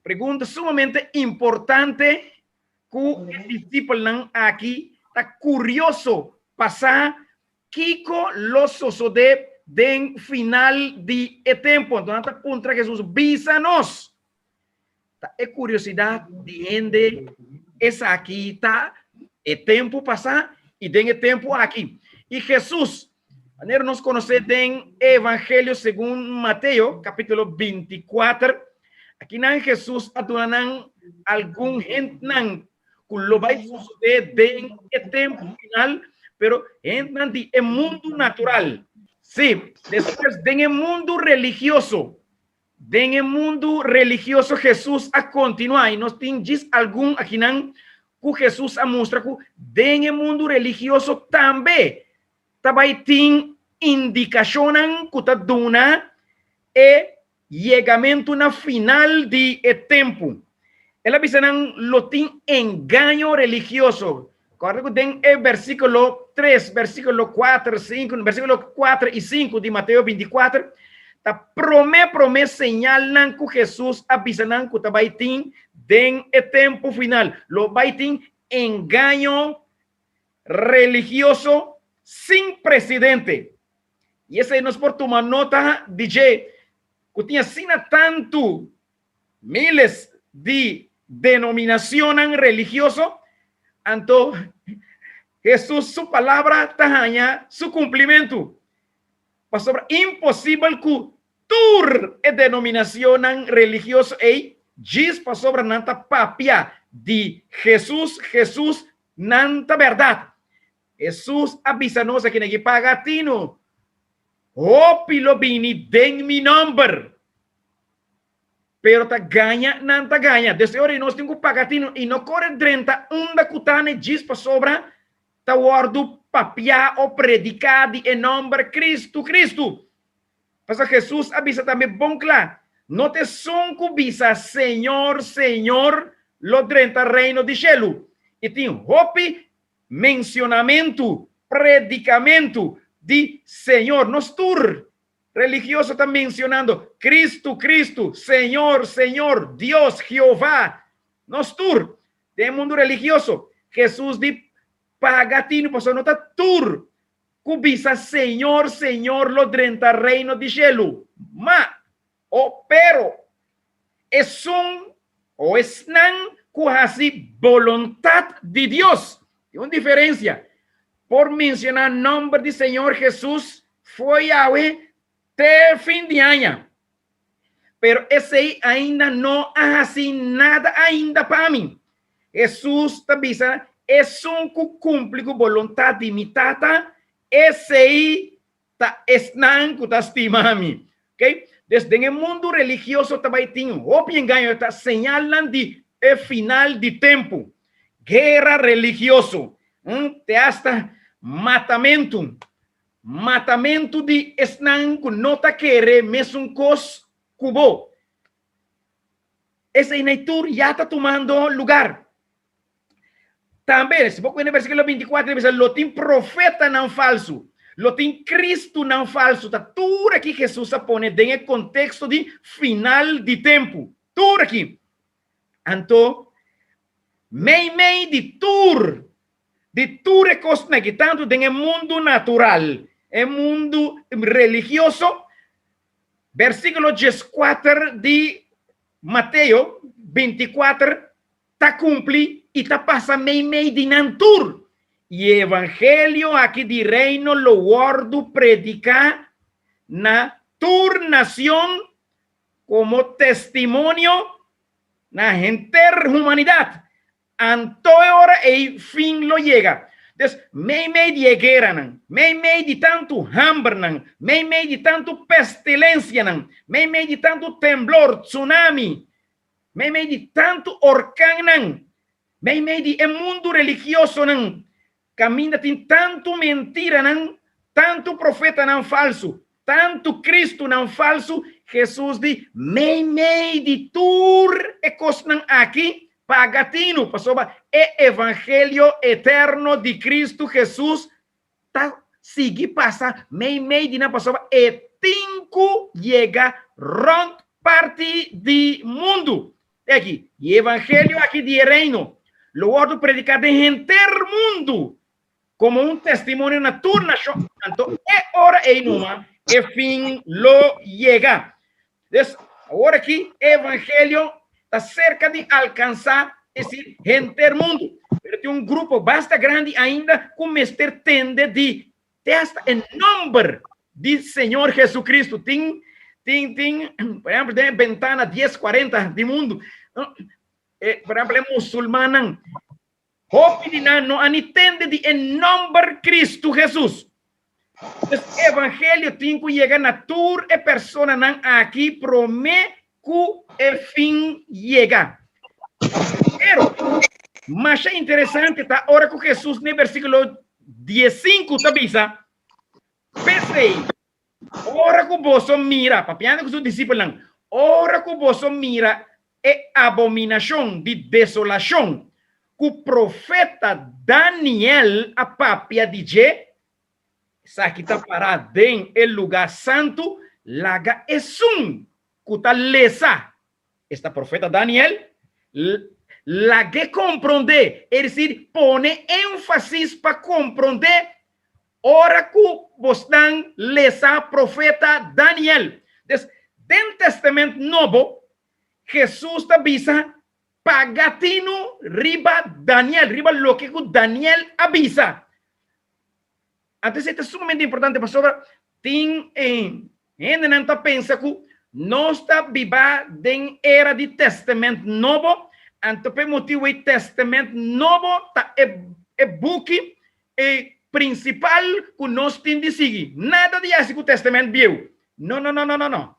Pergunta sumamente importante que o discípulo aqui está curioso passar Kiko los sucede den final de tempo. Então, está contra Jesus. Visa-nos. É curiosidade de gente. Essa aqui está. É tempo passar e tem tempo aqui. E Jesus, nós conhecemos em Evangelho segundo Mateus, capítulo 24. Aqui não Jesus adorando algum gente não que lo vai suceder em tempo final, pero entran de mundo natural. Sim, depois tem mundo religioso. Tem mundo religioso Jesus a continuar. E nós temos algum aqui não que Jesus a mostra que tem mundo religioso também. Também tem indicação que está dando e chegamento na final de tempo. Ela diz que tem engano religioso. Correto? Tem o versículo 3, versículo 4, 5, versículo 4 e 5 de Mateus 24. Tá promete señal que Jesus avisa que também tem tempo final. Lo vai ter engano religioso sem precedente. E esse nos por tomar nota de que tinha sina tanto miles de denominaciones religiosas. Então, Jesus, su palavra tahanha, su cumprimento. Pastor, impossível que tur e denominação religiosa e diz pastor nanta papia de Jesus nanta verdade. Jesus avisa-nos aqui que pagatino. O pilo bini den mi number. Pero ta ganha, nanta ganha. Desde hora nós temos pagatino e não corre 31 da cutane diz pastor ta guardo papia o predicar em nome Cristo. Mas Jesus avisa também bom claro. Não te son cubisa Senhor, lo 30 reino de céu. E tem hopi mencionamento, predicamento de Senhor. Nos tur religioso está mencionando Cristo, Senhor, Dios, Jehová. Nos tur de mundo religioso. Jesus de pagatino, pastor, não está tur cubisa Señor, Señor, lo drenta reino de cielo. Pero es nan cuasi voluntad de Dios. Hay una diferencia. Por mencionar el nombre del Señor Jesús, fue Yahweh de fin de año. Pero ese ainda no hace nada ainda para mí. Jesús te dice, es un cumple con voluntad de mi tata, ese es nan que te estima a mí. ¿Okay? Desde el mundo religioso también tiene engaño, está señalan de final de tiempo, guerra religioso, te hasta matamento de esnan que no te quiere, mesmo cos cubo. Ese inaitur ya está tomando lugar. También, si poco en el versículo 24, dice, lo tin profeta no falso. Lo tem Cristo não falso. Tá tudo aqui Jesus pone em contexto de final de tempo. Tudo aqui. Então, meio de tudo é coisa que tanto em mundo natural, em mundo religioso, versículo 14 de Mateus 24, tá cumpli e tá passa meio de nantur. Y evangelio aquí de reino lo guardo predicar na tur nación como testimonio na entera humanidad. Anto ahora el fin lo llega. Entonces, me llegaran, me de tanto hambre, me de tanto pestilencia, me de tanto temblor, tsunami, me de tanto huracán, me de el mundo religioso, camina tem tanto mentira, tanto profeta não falso, tanto Cristo não falso. Jesus diz, meio de tur e cosnan aqui, pagatino, passou é evangelho eterno de Cristo Jesus, tá sigue passa, meio de não passou e tinco chega rond parte de mundo. Aqui, e evangelho aqui de reino, lo ordo predicar de inteiro mundo, como un testimonio na tu nación, tanto hora e numa, e fin lo llega. Entonces, ahora aquí, evangelio está cerca de alcanzar esse gente mundo. Pero tem un grupo bastante grande ainda como este tende de hasta el nombre de Señor Jesucristo. Tem, por ejemplo, de ventana 1040 de mundo. Por ejemplo, muçulmano. No entende de em nome de Cristo Jesus. O evangelho tem que chegar na tur e persona não aqui promete que o fim chega. Mas é interessante tá hora que Jesus no versículo 15 tá bisa. Pensei, ora que você mira, papiando com seus discípulos, ora que você mira é abominação de desolação. O profeta Daniel, a papia DJ, sabe que está parado em el lugar santo, laga esum, que está lesa. Esta profeta Daniel, laga compreender, é decir, pone ênfase para compreender, ora que você lesa profeta Daniel. Dentro do Testamento Novo, Jesus está avisa, pagatino riba Daniel, riba lo que Daniel avisa. Entonces, esto es sumamente importante, pastor. Gente pensa que no está viva en era de Testamento Novo. Entonces, motivo de Testamento Novo está el buque principal que nos tiene de seguir. Nada de hacer con el Testamento Viejo. No.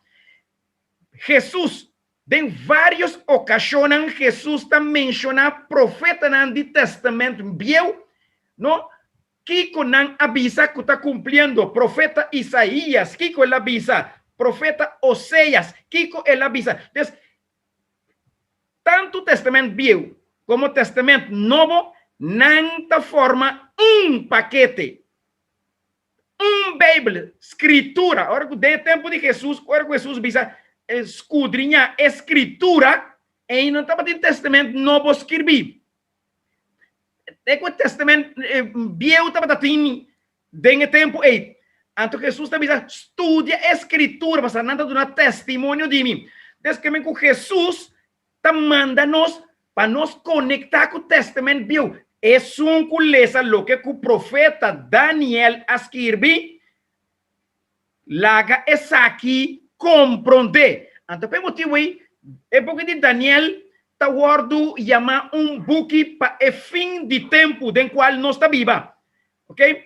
Jesús, en varias ocasiones, Jesús está mencionando profeta del Testamento Viejo, ¿no? Kiko nan avisa que está cumpliendo. Profeta Isaías, Kiko el avisa. Profeta Oseas, Kiko el avisa. Entonces, tanto Testamento Viejo como Testamento Novo, nanta forma un paquete. Bíblia, escritura. Ahora que de tempo de Jesus, ahora que Jesus avisa escudrinhar escritura, e não estava de Testamento Novo escrever. É que o Testamento Viejo estava tendo den tempo aí. Então Jesus também estudia a escritura, para nada dar testemunho de mim. Desde que com Jesus tá manda nós para nos conectar com o testamento bíblico. É um culesa lo que o profeta Daniel escreve. Laga essa aqui compreender. Então, por motivo aí, é porque de Daniel está guardando chama book para o fim de tempo den qual nós está viva. Ok?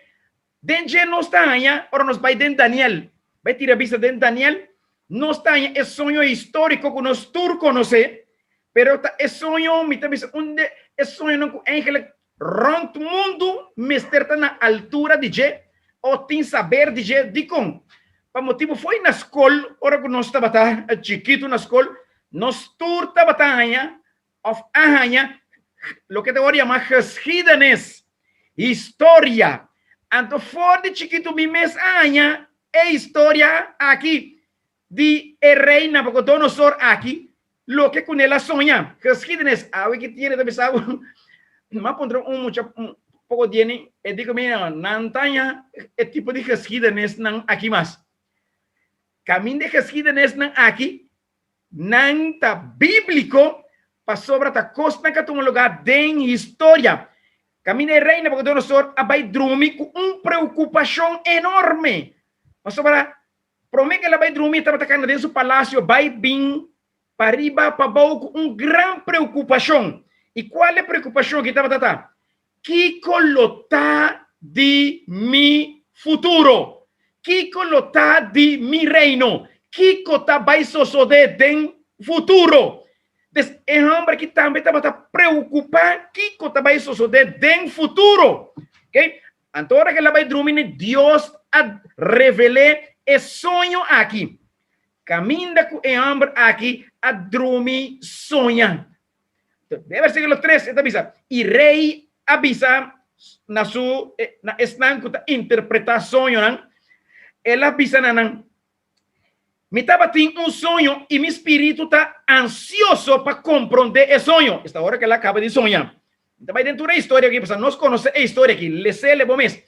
Dentro nós está aí, ora nós vai dentro Daniel. Vai tirar vista dentro Daniel. Nós está aí, é sonho histórico que nós tur conhecer. Pero é sonho, me está onde é sonho não com ángel rond o mundo, me está na altura de je, ou tem saber de je, de com. Para motivo foi na escola, ora que nós estava chiquito na escola, nós tur estava of ahanha, lo que te voy a llamar geschiedenis, história. Então, fora de chiquito, mi mes ahanha, é história aqui, de rei Nabucodonosor aqui, lo que com ela sonha, geschiedenis, a que tiene de pensar, mas pondrá um pouco de, e digo, mira, nantanha, é tipo de geschiedenis aqui mais. Caminho de geschiedenis aqui, não tá bíblico, para sobre a costa que tem lugar de história. Caminho de rei Nabucodonosor vai dormir com preocupação enorme. Para sobre promete que ela vai dormir, estava atacando dentro do palácio, vai vir para riba, para baixo, com grande preocupação. E qual é a preocupação que estava tratando? Que colota de mi futuro? Que colota de mi reino? Que cota vai suceder em futuro? É um homem que também estava preocupado que cota vai suceder em futuro. Ok? Então, agora que ela vai dormir, Deus a revelar esse sonho aqui. Caminha com o homem aqui a dormir sonha. Versículo 3, esta avisa. E rei avisa na sua interpretação, ela avisa na me estava tendo sonho e meu espírito está ansioso para compreender esse sonho. Esta hora que ela acaba de sonhar. Então, vai dentro da história aqui, para nós conhecer a história aqui, lê bom mês.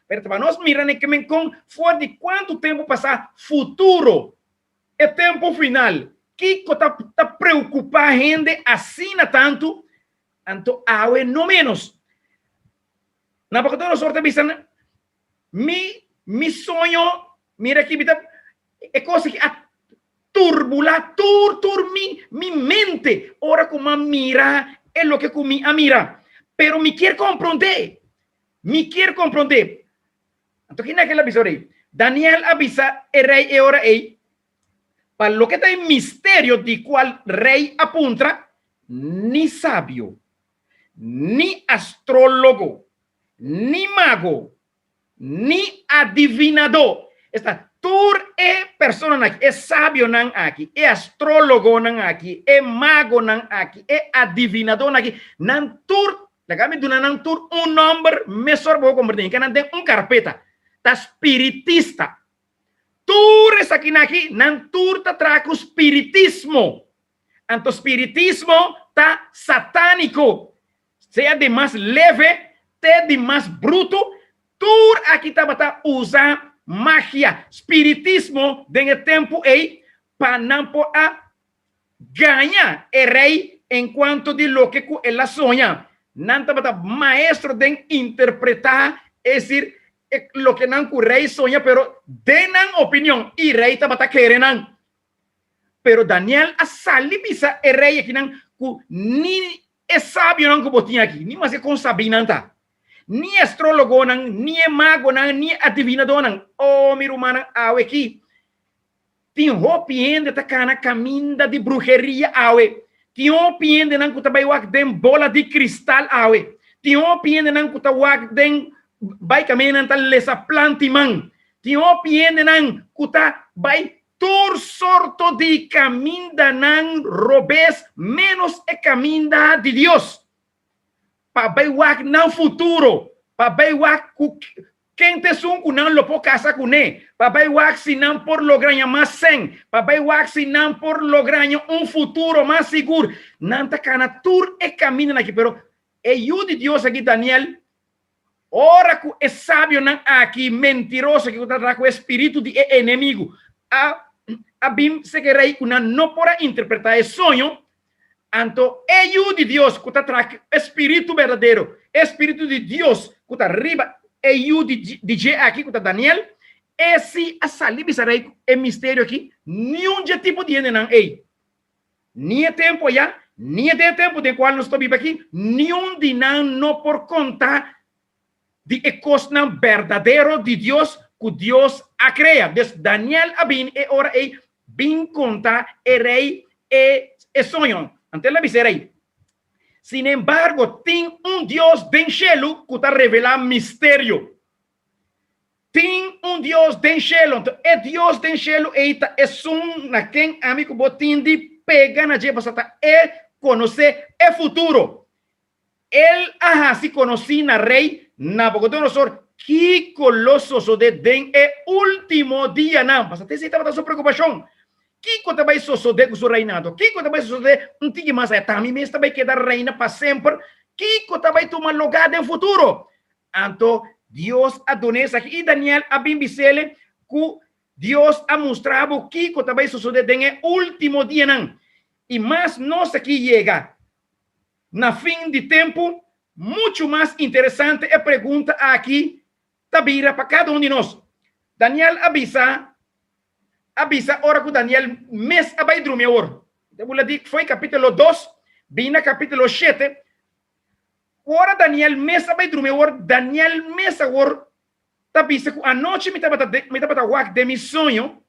Mas para nós mirar que com fora de quanto tempo passar futuro, é tempo final. Que está preocupado a gente assim tanto, então, não menos. Nabucodonosor está dizendo, mi sonho, mira aqui, é coisa que turbula, mi mente, ora como mira, é lo que comi a mira, pero me quer compreender, Então, aqui naquela episódio, Daniel avisa o rei e ora ei, para lo que está en misterio de qual rei apunta, ni sabio, ni astrólogo, ni mago, ni adivinador. Esta tur é persona aqui, é sábio nan aqui, é astrólogo nan aqui, é mago nan aqui, é adivinador nan aqui. Nan tur, lagame do nan tur nome, me sorbo convertir, que nan tem carpeta, tá espiritista. Tur es aqui naqui, nan tur ta traco espiritismo. Anto espiritismo ta satânico. Seja de mais leve, te de mais bruto, tur aqui ta usa magia, espiritismo de tempo aí para não a ganhar o rei enquanto de lo que ela sonha. Não ta maestro de interpretar, es decir, lo que não o rei sonha, pero denan opinião e rei estava querendo. Pero Daniel a salibisa o rei aqui não ni é sábio não que botinha aqui, ni mais é com sabinanta, ni astrólogo não, ni é mago não, ni adivinador não. Oh, meu irmão, aqui tem hopiende tá cana caminda de bruxeria awe, tem hopiende não que tá baiwak den bola de cristal awe, tem hopiende não que tá wak den vai caminhando lesa plantiman. Tem opiende nan kuta vai tur sorto de caminda nan robes menos e caminda de Dios. Pa vai wak nan futuro. Pa vai wak quem te sun kunan lo po casa kune. Pa vai wak si nan por lograr mais sen. Pa vai wak si nan por lograr futuro mais seguro. Nan ta kana tur e caminda aqui, pero e de Dios aqui Daniel Ora que é sábio não aqui mentiroso que está com o espírito de inimigo. A bim se que rei que não pode interpretar esse sonho. Então, é o de Deus que está trazendo espírito verdadeiro, espírito de Deus que está arriba, é o de aqui que está Daniel. Esse a saliva serei é mistério aqui. Nenhum tipo de não é. Nem é tempo já, nem é tempo de qual nós estamos aqui. Nenhum de não por conta de coisa verdadeiro de Deus que Deus a criado. Desde Daniel a bem é hora é bem contar é rei é sonho. Ante la miseria. Sin embargo, tem Deus den cielo que está revelando mistério. Tem Deus den cielo. Então, é Deus den cielo eita é na quem amigo botin de pega na jepa é conhecer é futuro. Ele se conhece na rei Nabucodonosor que colosso de den é último dia não. Passa até se estava sua preocupação. Que coisa vai suceder com o seu reinado? Que coisa vai suceder? Não tem mais a Tami mesmo vai quedar reina para sempre. Que coisa vai tomar lugar no futuro? Então, Deus adonesa aqui e Daniel a bimbicele que Deus a mostrado que coisa vai suceder no último dia não. E mais nós aqui chega na fim de tempo muito mais interessante é pergunta aqui tabira para cada um de nós. Daniel avisa ora que Daniel mês abai dormir ora. Eu vou dizer que foi capítulo 2, bem na capítulo 7. Ora Daniel mês abai dormir ora. Daniel mês ora. Tabisa que a noite me tava wak de mi sonho.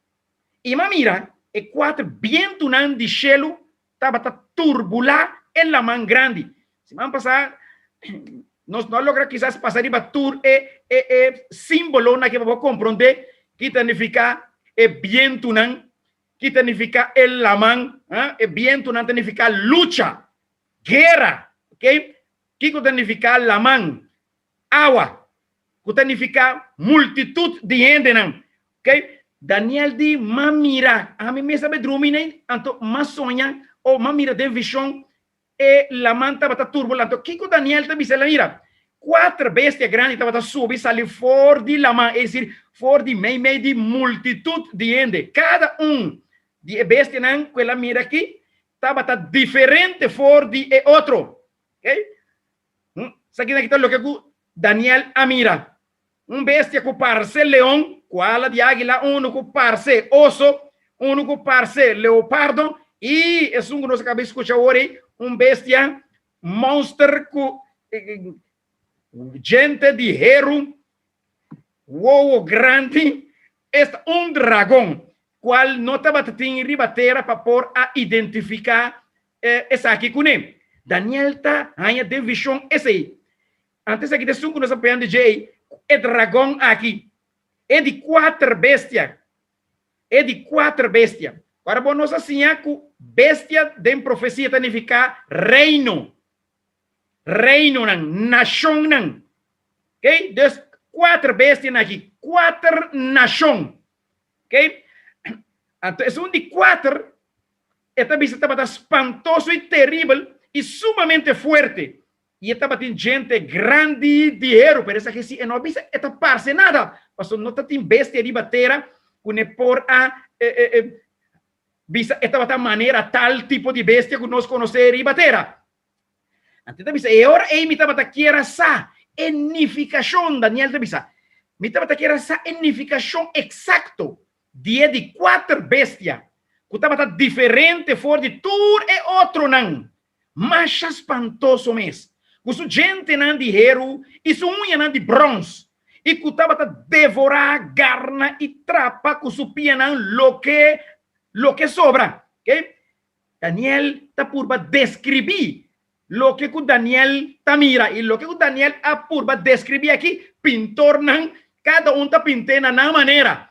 E mira, e quatro vientos de gelo tava turbular en la man grande. Se man passar nós não logra quizás passar riba tur símbolo na que vou compreender que significa é viento nan, que significa el lamán, é viento nan significa lucha, guerra, ok? Que significa lamán, agua, que significa multitud de gente nan, ok? Daniel di mamira, a mim me sabe dormir, então mas sonha ou mamira de visão e lamán estava turbulento. Que Daniel te disse mira, quatro bestias grandes estavam subir sair fora de lamán, é decir, fora de meio de multitud de gente. Cada de bestia não, que ela mira aqui, estava diferente fora de outro. Ok? Sabe aqui está o que Daniel a mira. Bestia que parece leão, qual de águila, que parece osso, que parece leopardo, e é que nós acabamos de escuchar hoje, bestia monster que gente de hero, uou grande, este dragão, qual não estava em ribateira para por a identificar essa aqui com ele. Daniel está aí de visão esse aí. Antes aqui de sunco nós aprendemos de dragão aqui é de quatro bestias. Agora bom nós assim que bestia de profecia significa reino, nação não. Ok? Des quatro bestias aqui, quatro nações. Ok? Então, de quatro, esta bestia estava espantoso e terrível e sumamente forte. E estava tem gente grande de dinheiro, pero essa que se não bisa esta parece nada. Mas não tem bestia de batera, que por a bisa estava de maneira tal tipo de bestia que nós conhecemos e batera. Então, bisa e ora me estava aqui era essa enificação, Daniel te bisa. Me estava aqui era essa enificação exacto de quatro bestias, que estava diferente fora de tudo e outro não. Mas espantoso mesmo. Que su gente não de hero e su unha não de bronze. E que estava devorar garna e trapa que su pia não lo que sobra. Okay? Daniel está por descrever lo que Daniel está mira e lo que Daniel a por descrever aqui pintor não cada está pintando na maneira.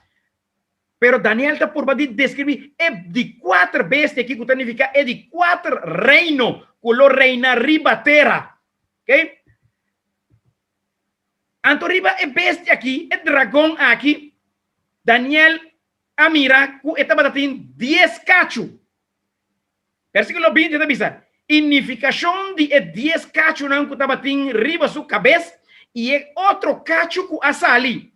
Pero Daniel está por descrever é de quatro bestias aqui que significa é de quatro reino que lo reina riba terra. Ok? Anto riba é bestia aqui, é dragão aqui. Daniel a mira que estava tendo 10 cachos. Versículo 20 está dizendo, significação de 10 cachos não que estava tendo riba sua cabeça e outro cacho que asali.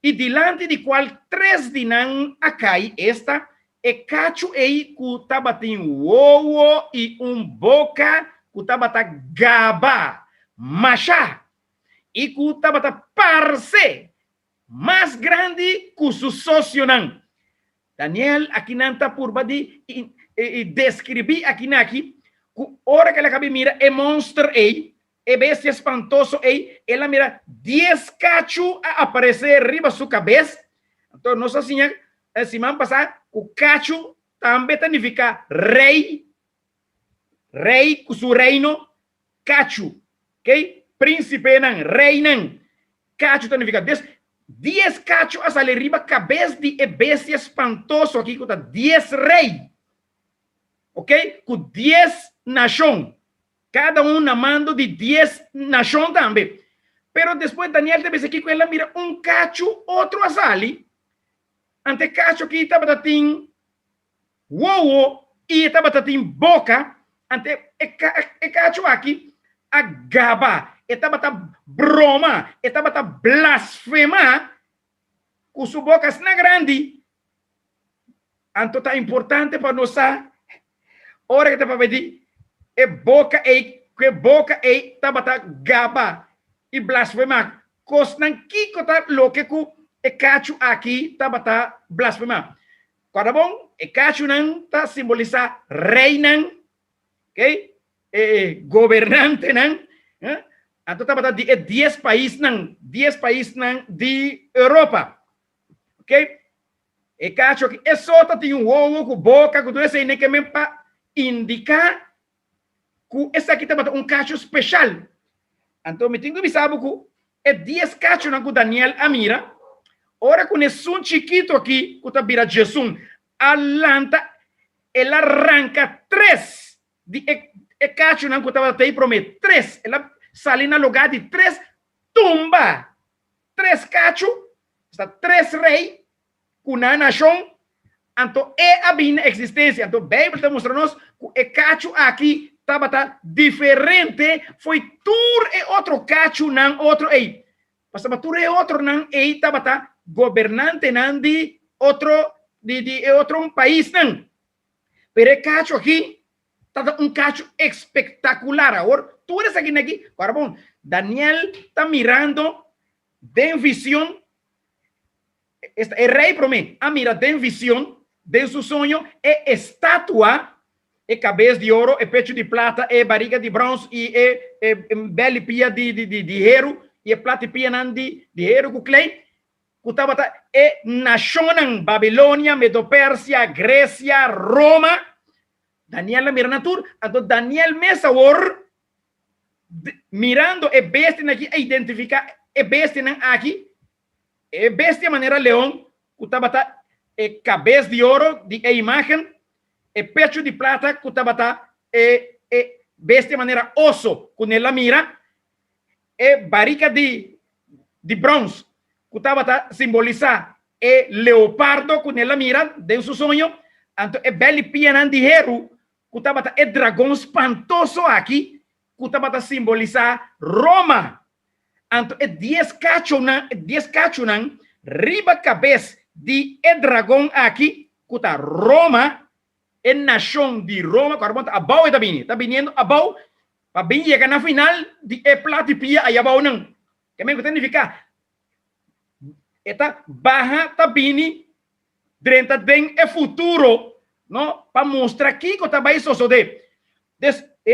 E dilante de qual 3 dinan acai esta e cacho ei que tabatin uovo e boca que tabata gaba, machá. E que tabata parce, mais grande que su socio nan. Daniel aqui nanta por badi descrevi aqui naqui que hora que ela cabe mira é monstro ei, é bestia espantoso ei, ela mira 10 cacho a aparecer arriba sua cabeça. Então nós assim, semana passada, o cacho também significa rei, com seu reino, cacho, ok? Príncipe nan, rei nan, cacho significa 10 cacho a salir arriba, cabeça de bestia espantoso aqui, que está 10 rei, ok? Com 10 nações, cada na mando de 10 nações também. Pero depois Daniel deve aqui com ela mira cacho, outro a salir, ante cacho aqui estava tem uovo e estava tem boca, ante cacho aqui a gaba, estava broma, estava blasfema, com sua boca na grande. Então tá importante para nós, hora que estava pedir, que boca estava gaba e blasfema, cosnan kiko tá louco com e cacho aqui estava blasfema. Quando bom, e cacho não tá simbolizar rei não, ok? Governante não, então estava de 10 países não, 10 países não de Europa, ok? E cacho aqui, é só tá tem ovo com boca, com tudo isso aí nem que mesmo para indicar que esse aqui estava cacho especial. Então me tenho que saber que é 10 cacho não que Daniel amira. Ora com esse chiquito aqui, que está vira Jesus, alanta, ela arranca 3 de cacho não que estava aí promete 3, ela sai na lugar de 3, tumba 3 cacho, está 3 rei, com a nação, então é a minha existência. Então a Bíblia está mostrando-nos que o cacho aqui estava diferente, foi tur e outro cacho não outro ei. Passava tur e outro não ei, estava governante não de outro país não. Pero cacho aqui está cacho espetacular. Agora, tu eres aqui, agora bom, Daniel está mirando de visão, é rei para mim, mira de visão, de seu sonho, é estátua, é cabeça de ouro, é pecho de prata, é barriga de bronze, e é bela pia de hero, e é plata pia de hero, com clay. Kutabata é nação Babilônia, Medo-Pérsia, Grécia, Roma. Daniel mira na tur, então Daniel mesawor mirando é bestia aqui, identificar é bestia aqui, é bestia maneira leão, kutabata é cabeça de ouro, de imagem, é pecho de prata, kutabata é bestia maneira osso, com ela mira, é barriga de bronze. Kutaba simboliza leopardo com ela mira de seu sonho, então é bela pia de hero, kutaba é dragão espantoso aqui, kutaba simboliza Roma, então é 10 cachonan, riba cabeça de dragão aqui, kuta Roma, é nação de Roma, quando abau está vindo abau, para bem chegar na final de plata pia aí abau não, que me significa eta baja tabini drenta den é futuro, não para mostrar que o trabalho só de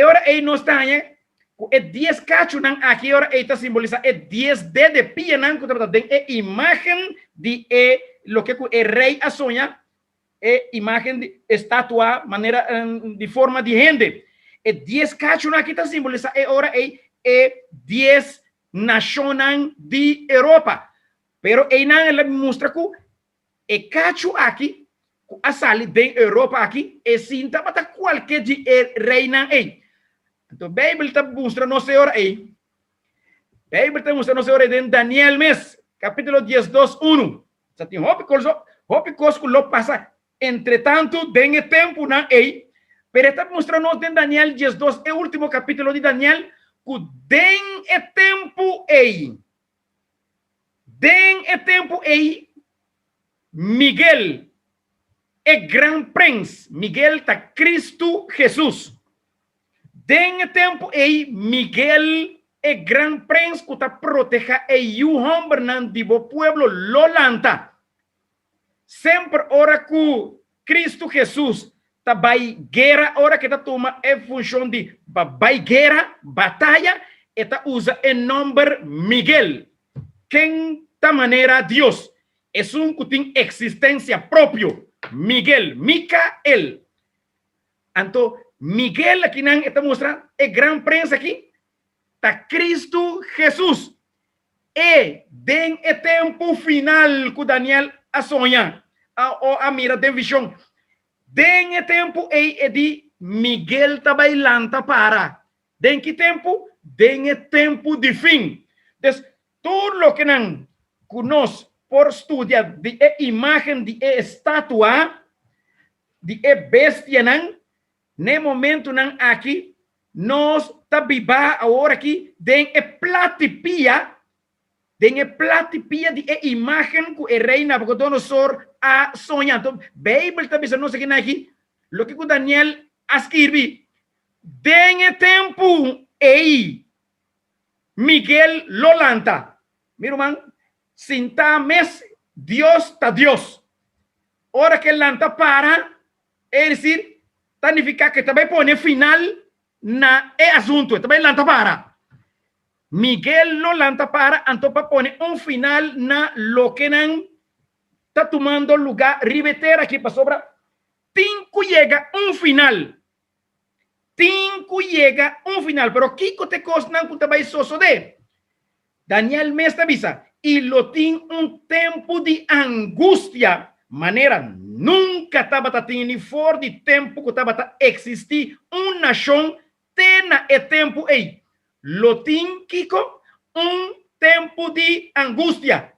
ora aí não está aí é 10 cacho não aqui ora está simboliza é 10 de pia não que trabalha den é imagem de lo que o rei a sonha é imagem de estátua maneira de forma de gente é 10 cacho não aqui está simboliza é ora é 10 nações de Europa. Pero ela mostra que o cacho aqui, a sali da Europa aqui, é cinta para qualquer de reina aí. Então, a Bíblia está mostrando nossa hora aí. A Bíblia está mostrando nossa hora em Daniel mes, capítulo 12:1. Você tem hop coisa que lo passa. Entretanto, tem tempo na aí. Pero está mostrando em Daniel 12, é o último capítulo de Daniel, que den e tempo ei. Den e tempo ei. Miguel é Gran Prince. Miguel tá Cristo Jesus. Den e tempo ei. Miguel é Gran Prince que tá proteja e o homem nan dibo pueblo lolanta. Sempre ora que Cristo Jesus tá vai guerra, ora que tá toma é função de vai guerra, batalha, e tá usa o nome Miguel. Quem tá maneira Deus é que tem existência próprio. Miguel, Micael. Então, Miguel aqui não está mostrando é Gran Prince aqui. Tá Cristo Jesus. E den o tempo final que Daniel a sonhar, a mira de visão. Den o tempo é de Miguel tá bailando para. Den que tempo? Den o tempo de fim. Então, tudo lo que não conosco por estudar de imagem de estátua, de bestia não, no momento não aqui, nós tá viva agora aqui, den platipia de imagem que o rei Nabucodonosor a sonhar. Então, Bíblia está dizendo aqui, aqui, lo que Daniel escreve, den tempo ei, Miguel lolanta. Meu irmão, sinta mes, Deus está Deus. Ora que lanta para, é decir, significa que também põe final na assunto, também lanta para. Miguel lo lanta para, então para pôr final na lo que não está tomando lugar, ribeter aqui para sobra. Tinco llega final. Tinco llega final, pero Kiko te cosnan que te vai soso de. Daniel me avisa, y lo tiene tempo de angustia, manera nunca estaba teniendo for de tempo que estaba existir una nación tena e tempo ei. Lo tiene Kiko tempo de angustia.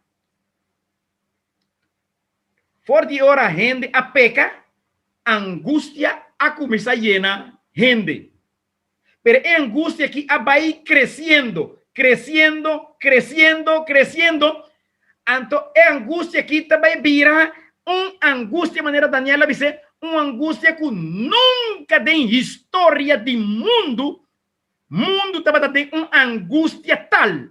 For de hora gente a peca, angustia a começar llena gente. Pero é angustia que vai crescendo. Então, é angústia que também vira angústia, maneira Daniela dizer, angústia que nunca tem história de mundo também tem angústia tal.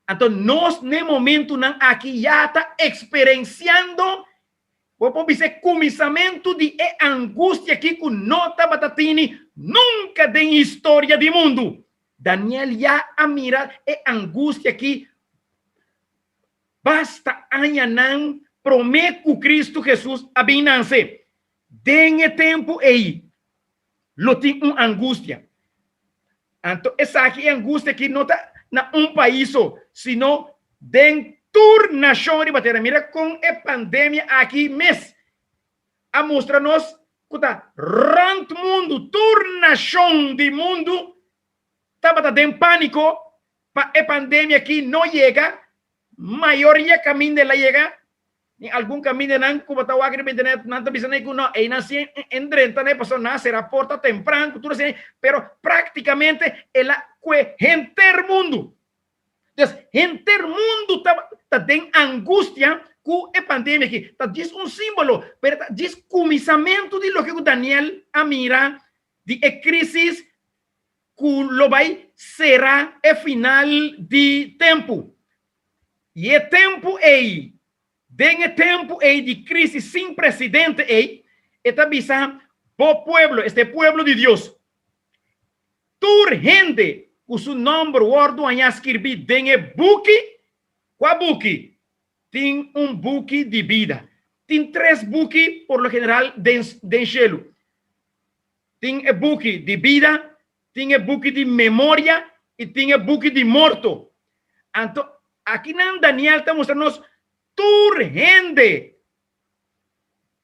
Então, nós, no momento, aqui já está experienciando vou dizer, começamento de angústia que não estava tendo nunca tem história de mundo. Daniel já a mirar angústia que basta anhanan promete Cristo Jesus a binance. Den tempo aí. Lo tem angústia. Então, essa aqui é angústia que não está na país, sino den tur nação de bater. Mira com a pandemia aqui mês. A mostrar-nos que está rant mundo, tur nação de mundo. Estava em pânico para a pandemia que não chega, maioria caminho dela chega, em algum caminho não, como está o agrimento, não está pensando que não, e nasce em drenta, né, passou nascer a porta temprano, tudo assim, pero praticamente ela que enter mundo. Então, enter mundo está em angústia com a pandemia aqui, está diz símbolo, pero diz começamento de lo que Daniel a mira de crise lo vai será o final de tempo. E o tempo aí, den tempo aí de crise sem precedente aí, está avisando o pueblo, este pueblo de Deus. Tur gente, o seu nome, o ordo, a escrever, den buque, qual buque? Tem buque de vida. Tem 3 buques, por lo general, de cielo. Tem buque de vida, tem buque de memória e tem buque de morto. Então, aqui na Daniel está mostrando-nos tur gente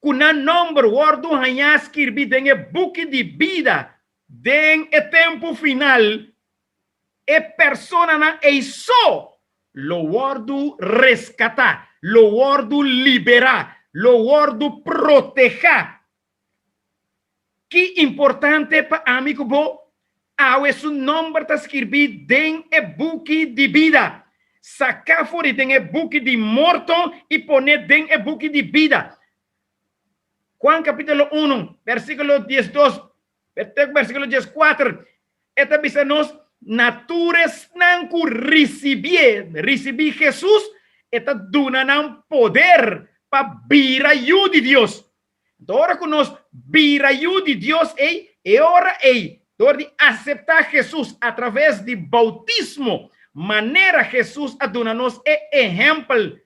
com o nome ordo a escrever tem buque de vida, tem o tempo final, e persona na e só lo ordo rescatar, lo ordo liberar, lo ordo proteger. Que importante para amigo bom. Awe su nombre está escrito en el buque de vida. Sacar fuera den el buque de muerto y poner den el buque de vida. Juan capítulo 1, versículo 12, versículo 14. Esta dice nos natures nanku recibir Jesús. Esta dunanan poder para virayu de Dios. Ahora que nos virayu de Dios, ahora de aceptar Jesús a través de bautismo. Maneira Jesus a dona-nos exemplo.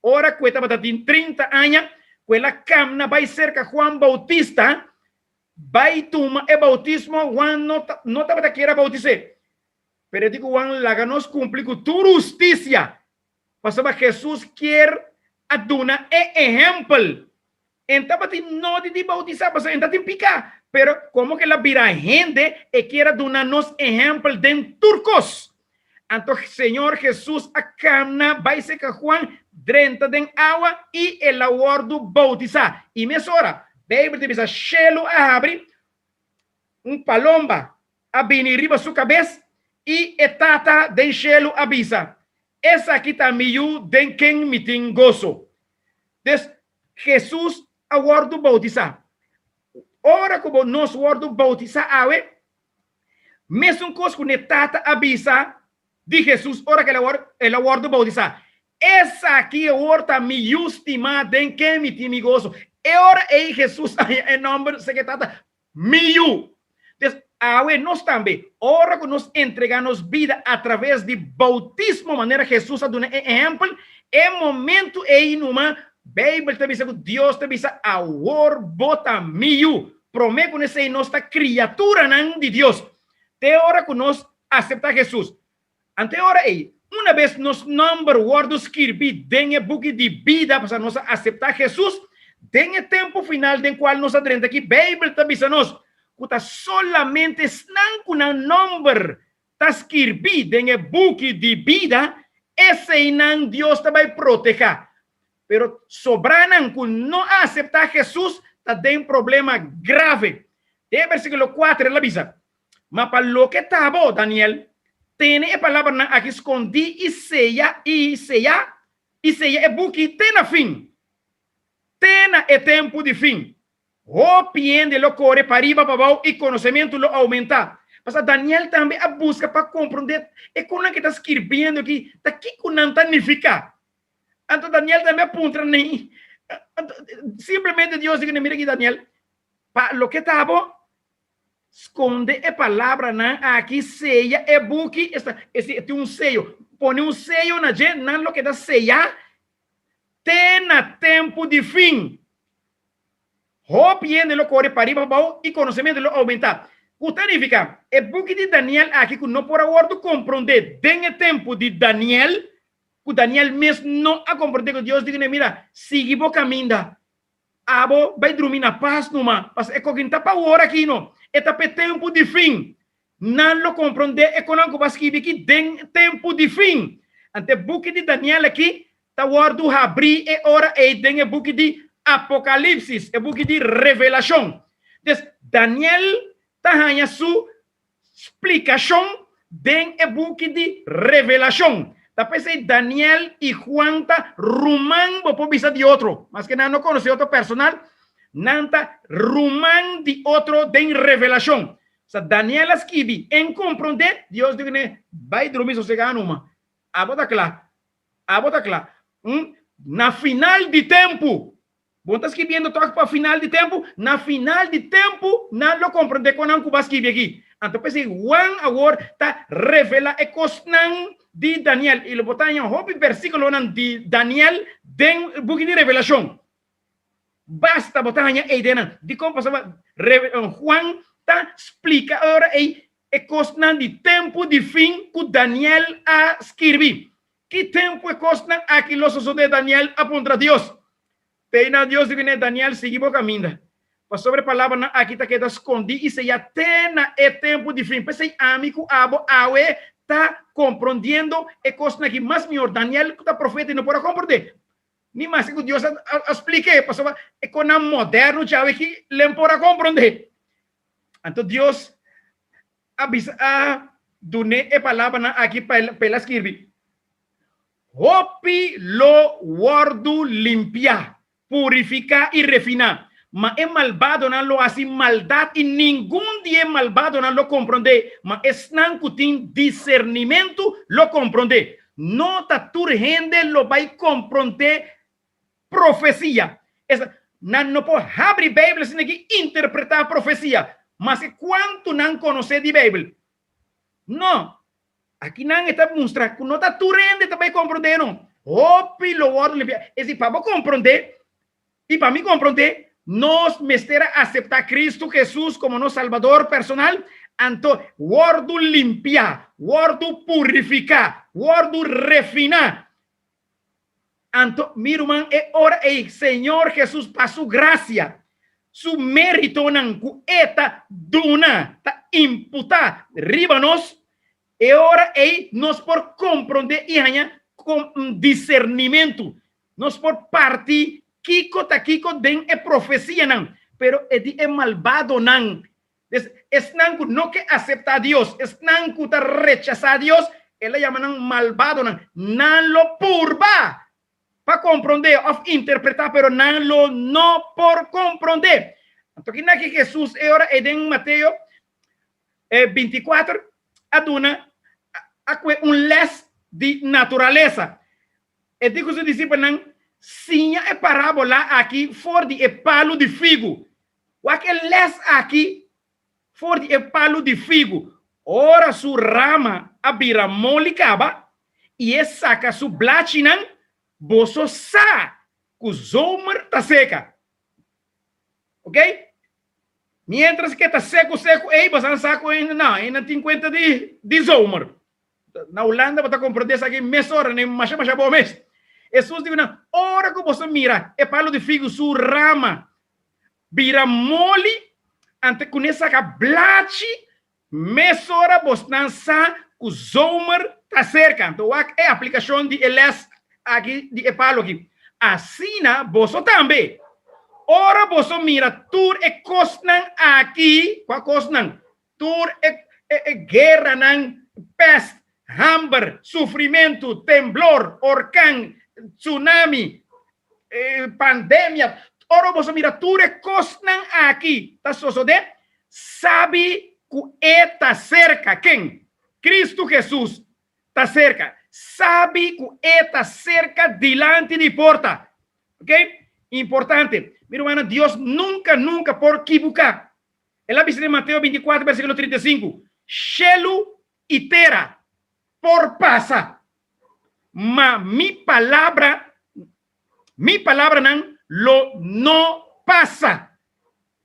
Ora, cueta batatin 30 anos, quella camna vai cerca Juan Bautista, vai toma e bautismo, Juan não estava queira bautizar. Pero digo, Juan laganos cumpre com tu justiça. Passava Jesus quer a dona exemplo. Então, não de bautizar, mas então tem picar. Pero como que la vira gente e quiera dona-nos exemplo de turcos. Entonces, Señor Jesús, acamna, vai ser que Juan drenta de agua y el agua do bautizar. Y me hora, Bíblia te dice, chelo abre, palomba, a venir riba su cabeza y etata de chelo avisa. Esa aquí también de quien me tem gozo. Entonces, Jesús agua do bautizar. Ora como nos agua do bautizar, mesmo coisa que etata avisa, de Jesus, ora que ela guarda bautizar. Essa aqui é horta me estimada em quem me tem gozo. É ora em Jesus, em nome de secretária, miu. Então, nós também, ora que nós entregamos vida através de bautismo, maneira Jesus a dar exemplo, é momento aí numa Bíblia também diz que Deus também diz a bota miu. Promete que nessa nossa criatura de Deus. Tem hora que nós aceitamos Jesus. Ante ora uma vez nos number wordos escritos em buque de vida para nós aceitar Jesus, tem tempo final em qual nós adrenta aqui, Bíblia está dizendo nós, que solamente não com o number está escrito em buque de vida, esse não Deus vai proteger. Pero sobranan com não aceitar Jesus, está tem problema grave. Tem versículo 4, ela diz, mas para lo que estava, Daniel, tem a palavra aqui escondi e seia é buque tem a fim. Tem é tempo de fim. O piende lo corre para riba para baixo e conhecimento lo aumenta. Mas Daniel também a busca para compreender e quando que está escrevendo aqui, está aqui com não significa. Então Daniel também aponta nem simplesmente Deus diz mira aqui Daniel, para lo que estava esconde a palavra aqui seia é buque esse tem sello põe sello na gente não lo que dá seia tem tempo de fim hopiende lo corre para riba baixo e conhecimento lo aumentar o que significa é buque de Daniel aqui que não por agora compreender tem tempo de Daniel que Daniel mesmo não a compreender que Deus diz mira siga o caminho abo vai dormir na paz numa mas é que está para hora aqui não etapa tempo de fim. Não lo compreender é quando eu escrevi aqui tem tempo de fim. Ante buque de Daniel aqui, tá guardo abrir e ora e tem o buque de Apocalipse, é buque de revelação. Então, Daniel tá ganha sua explicação tem o buque de revelação. Depois Daniel e Juan tá rumando por vista de outro, mas que não conhece outro personal. Nanta rumán de otro de revelación. O sea, Daniel escribe en comprender, Dios dice, vai dormir sossegado numa. Abota claro. Na final de tempo. Vos está escrevendo todo para final de tempo. Na final de tempo, não lo comprende quando não vai escrever aqui. Então, Juan agora está revela e cosnan de Daniel. E lo botar em um versículo de Daniel den buque de revelação. Basta botar a ideia de como passava Juan tá explica agora é costa de tempo de fim que Daniel a escrever. Que tempo é costa aqui los de Daniel aponta a Deus. Peina Deus de Daniel seguir o caminho. Para sobre a palavra aqui está que está escondido e se já tem é tempo de fim. Pensei amigo abo awe tá compreendendo é costa aqui mais melhor Daniel que está profeta e não pode compreender. Ni mais que Deus explique, pastor, é com a moderno já que lembra compreender. Então Deus avisa dune e palavra na aqui pela escrever. Hopi lo guardo limpia, purificar y refinar. Ma es malvado no lo hace maldad y ningún día malvado no lo comprende. Ma es nan kutin discernimento lo comprende. No ta turgende lo va a comprender profecía. Es no puedo abrir Biblia sin que interpretar profecía. Mas cuánto nan conoce de Biblia. No. Aquí nan está mostrando que no ta turgende te va a comprender no. Hopi lo guardo limpia. Es decir, para comprender y para mí comprender. Nos mestera aceptar Cristo Jesús como nuestro Salvador personal, anto guardo limpia, guardo purificar, guardo refinar. Anto, mi hermano, ora el Señor Jesús para su gracia, su mérito nanku eta duna, ta imputa ribanos, e ora nos por comprender y hanya con discernimiento, nos por partir Kiko den profecía nan, pero es malvado nan. Es nan no que acepta a Dios, es nan que rechaza a Dios, él le llaman malvado nan. Nan lo purba para comprender, of interpretar, pero nan lo no por comprender. Entonces aquí Jesús ahora en Mateo 24 aduna un les de naturaleza. E dijo su discípulo nan, sim, é parábola aqui for de palo de figo. O aquele les aqui for de palo de figo. Ora su rama abira molicaba e saca su blachinan boso sa cu zomer ta seca. Ok? Mientras que tá seco, você saco ainda tem conta de zomer. Na Holanda, você compra dessa aqui, mês hora, nem mais bom mês. Jesus diz, ora que você mira, palo de figo, sua rama, vira mole, ante com essa blache, mesora, você não sabe, o zomer está cerca. Então, é a aplicação de eles aqui, de palo aqui. Assim, você também. Ora, você mira, tur cosnan aqui, qual cosnan? Tur guerra, peste, hambre, sofrimento, temblor, orcán, tsunami, pandemia. Ora você mira, tudo cosnan aqui. Tá só de sabe que está cerca. Quem? Cristo Jesus está cerca. Sabe que está cerca delante de porta. Ok? Importante. Mi hermano, Dios nunca por equivocar. Él dice en Mateo 24, versículo 35. Shelu y tera por pasa. Ma mi palabra nan lo no pasa.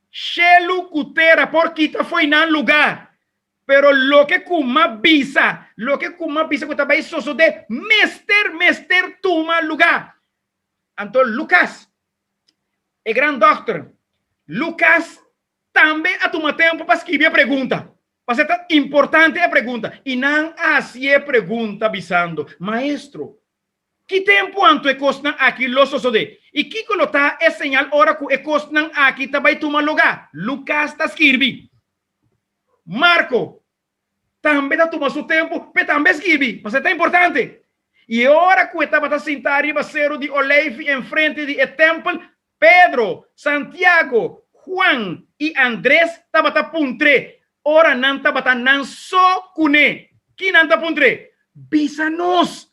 Shelu kutera por quita fue nan lugar. Pero lo que kuma visa que también soso de mester tuma lugar. Entonces Lucas, el gran doctor, Lucas também a tomar tempo para escrever a pergunta. Para ser tão importante a pergunta. E não assim a pergunta avisando. Maestro, que tempo anto é cosnan aqui los sosode? E que colota é señal ora que é cosnan aqui também tomar lugar? Lucas está escrevendo. Marco, também está tomando seu tempo, mas também escreve. Para ser tão importante. E ora que estava sentado em Cero de Olive em frente do templo, Pedro, Santiago, Juan e Andrés estavam puntre. Ora não estava não só cune. Que não está puntre? Bisa-nos.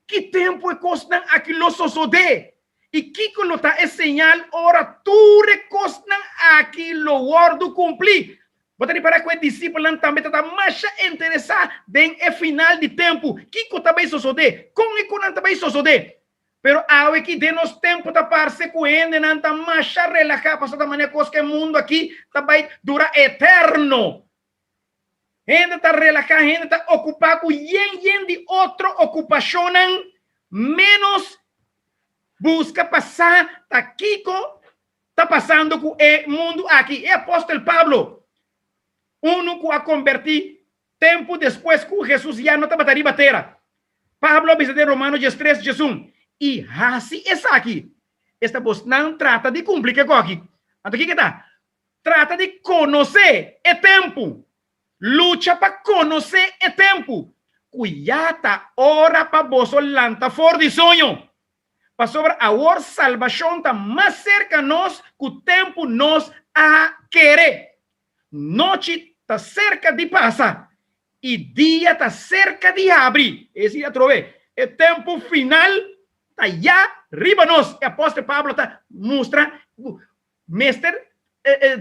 Que tempo é cosnan aqui los sosode? E que colota é señal ora tu recosnan aqui lo guardo cumprir. Você para que o discípulo também está mais interessado em o final de tempo. Que também sosode? Com e com também sosode. Pero ahora que de nos tempo ta parse cuende nanta masha relajar pasa da maneira coisa que o mundo aqui também dura eterno. Gente ta relajar, gente ta ocupar com yen de outra ocupação menos busca passar ta Kiko tá passando com o mundo aqui. É apóstolo Pablo, que a convertir tempo depois que Jesus já não estava arriba terra. Pablo diz de Romanos 3, Jesus. E assim é aqui. Esta voz não trata de cumprir que aqui. Então, o que está? Trata de conhecer o tempo. lucha para conocer el tiempo. Cuidata hora para vos lanta for de sonho. Para sobre a salvación está más cerca nos que el tiempo nos a querer. Noche está cerca de pasar y día está cerca de abrir. Es decir, el tiempo final está ya arriba nos. El apóstol Pablo está muestra, Mester,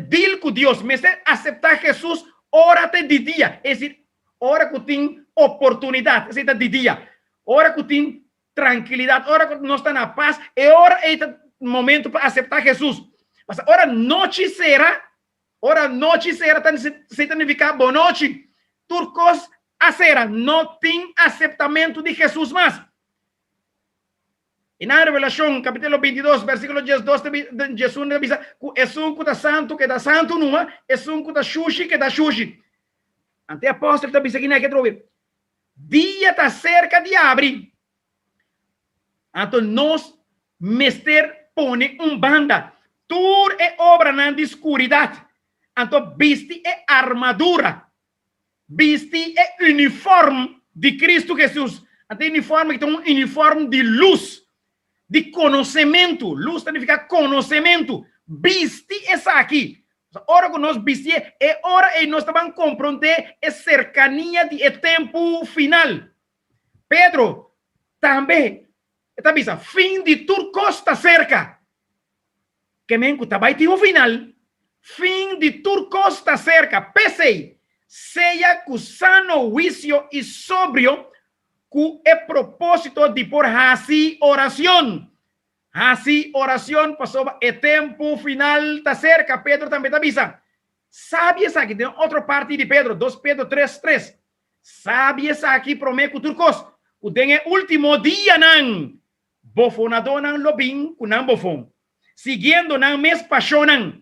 deal con Dios, Mester, aceptar Jesús, órate de día. Es decir, ora que tem oportunidade, esse de dia. Ora que tem tranquilidade, ora que nós está na paz, é hora é momento para aceitar Jesus. Mas ora noite será significa boa noite. Turcos a será, não tem aceitamento de Jesus mais. E na Revelação, capítulo 22, versículo 10, Jesus diz, é um que está santo, que está santo, não é? É um que está xuxi, que está xuxi. Ante apóstolo está pensando aqui, que dia está cerca de abrir. Então, nós, mester, põe banda. Tur é obra na escuridade. Então, viste é armadura. Viste é uniforme de Cristo Jesus. Então, uniforme que tem uniforme de luz, de conhecimento. Luz significa conhecimento. Viste essa aqui. Ora que nós vestimos, é hora e nós estamos compreender a cercania de tempo final. Pedro também está dizendo, fim de tudo está cerca. Que menco também tem um final. Fim de tudo está cerca. Pensei, seja com sano juízo e sóbrio, com o propósito de por assim oração. Assim, oração passou, o tempo final está cerca. Pedro também está avisando. Sabe essa aqui? Tem outra parte de Pedro, 2 Pedro 3:3. Sabe essa aqui, prometo turcos. O tem é último dia, não. Bofonador não lobin, com não bofon. Seguindo não mes paixonan.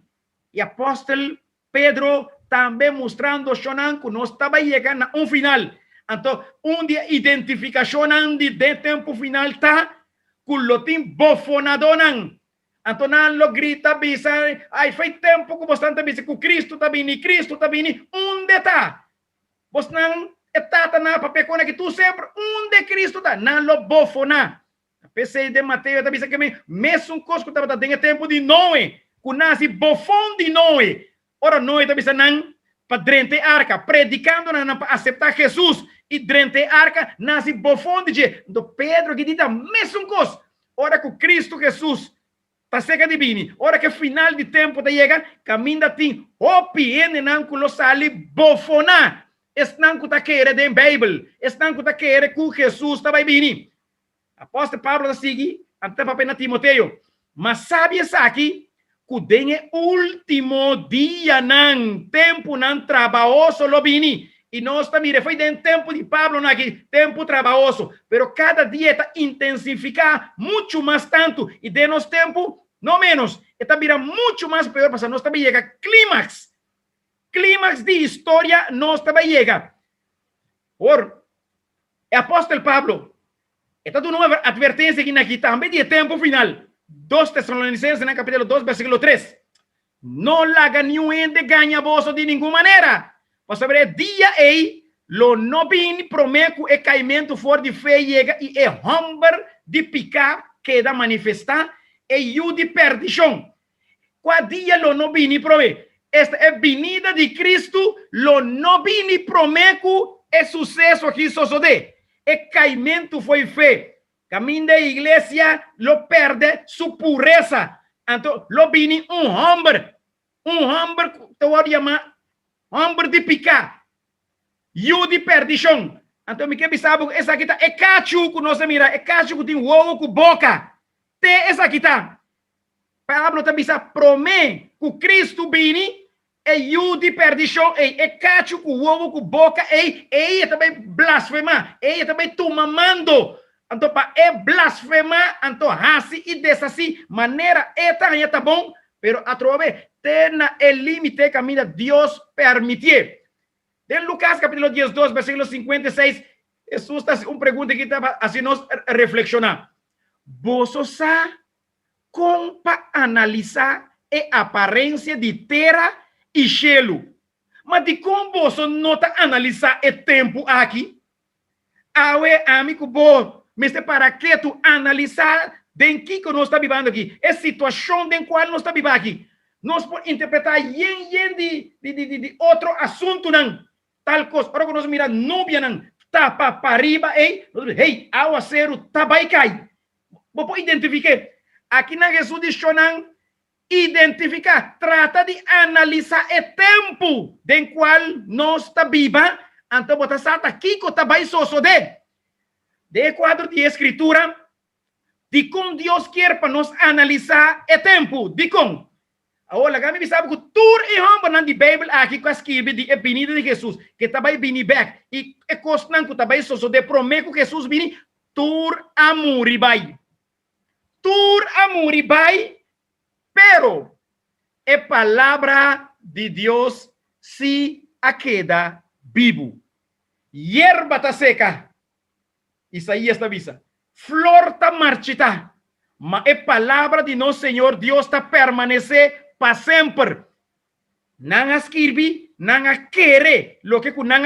E apóstolo Pedro também mostrando chonan que nós estava chegando a um final. Então, dia identificação de tempo final está kulotin bofonadonan. Antonan lo grita bisa, ai faz tempo que bastante bisa ku Cristo está bini, onde está? Vos não etata na papecona que tu sempre onde Cristo está? Não lo bofona. A PC de Mateus está bisa que mesmo cosco estava dando tempo de Noé, ku nasi bofon de Noé. Ora Noé está bisa não para drente arca, predicando na para aceitar Jesus. E drente arca nasce bofon de do Pedro que diz mesmo coisa. Ora que Cristo Jesus está cerca de bini. Ora que final de tempo está chegando, caminha tem opiene não que lo sali bofona. Estão que está querendo da Bíblia. Estão que está querendo que Jesus está vai bini. Apóstolo Pablo está seguindo até para Timoteo. Mas sabe essa aqui? Que tem último dia não tempo não trabalhoso lo bini. E nós também foi dentro tempo de Pablo aqui, tempo trabalhoso, pero cada dia está intensificar muito mais tanto e de nosso tempo não menos, está virando muito mais pior, para nós também chega clímax de história nós também chega. Por apóstolo Pablo está dando uma advertência aqui também de tempo final. 2 Tessalonicenses no capítulo 2 versículo 3. Não laga nenhum ende ganha bolso de nenhuma maneira. Para saber dia aí, lo não vim prometo e caimento for de fé chega e é humber de picar que da manifestar e o de perdição. Qual dia lo não vim promete? Esta é vinida de Cristo, lo não vim prometo é sucesso aqui só de. E caimento foi fé. Caminho da igreja lo perde sua pureza. Então, lo vim humber te vou chamar homem de picar, e de perdição. Então, me quer saber, essa aqui é cacho que nós mira, é cacho que tem ovo com boca. Te essa aqui tá. Pablo também sabe, promete que Cristo vini, e de perdição, é cacho com ovo com boca, e também blasfemar, e também tomando. Então, para blasfemar, então, assim e dessa maneira, tá bom, pero a través terna el límite camina Dios permitir. De Lucas capítulo 12, versículo 56, Jesús está una pregunta que estaba haciendo reflexionar. Vos osá com para analisar a aparência de terra e cielo, Mas de como você não tá analisar o tempo aqui? Awe, amigo, bom, mas para que tu analisar de que nós está vivendo aqui? É situação de qual nós está vivendo aqui. Nós podemos interpretar de outro assunto, não. Tal coisa. Agora que nós mira nubia, não. Tá para arriba, hey, aguacero, tá vai cair. Vou identificar. Aqui na Jesus diz, não, identificar, trata de analisar o tempo de qual nós está viva. Então, você está aqui que está vai de quadro de escritura, de como Deus quer para nós analisar o tempo, de como. Agora, kami sabe que tur e hamba nan di Bible aqui com a escribe de venida de Jesus, que também vini back e costan que também de prometo que Jesus vini tur amuribai. Tur amuribai, pero a palavra de Deus se queda vivo. Hierba está seca. Isaías está visa. Flor está marchita. Mas a palavra de nosso Senhor Deus está permanecer para sempre. Não escreve, não quer lo que não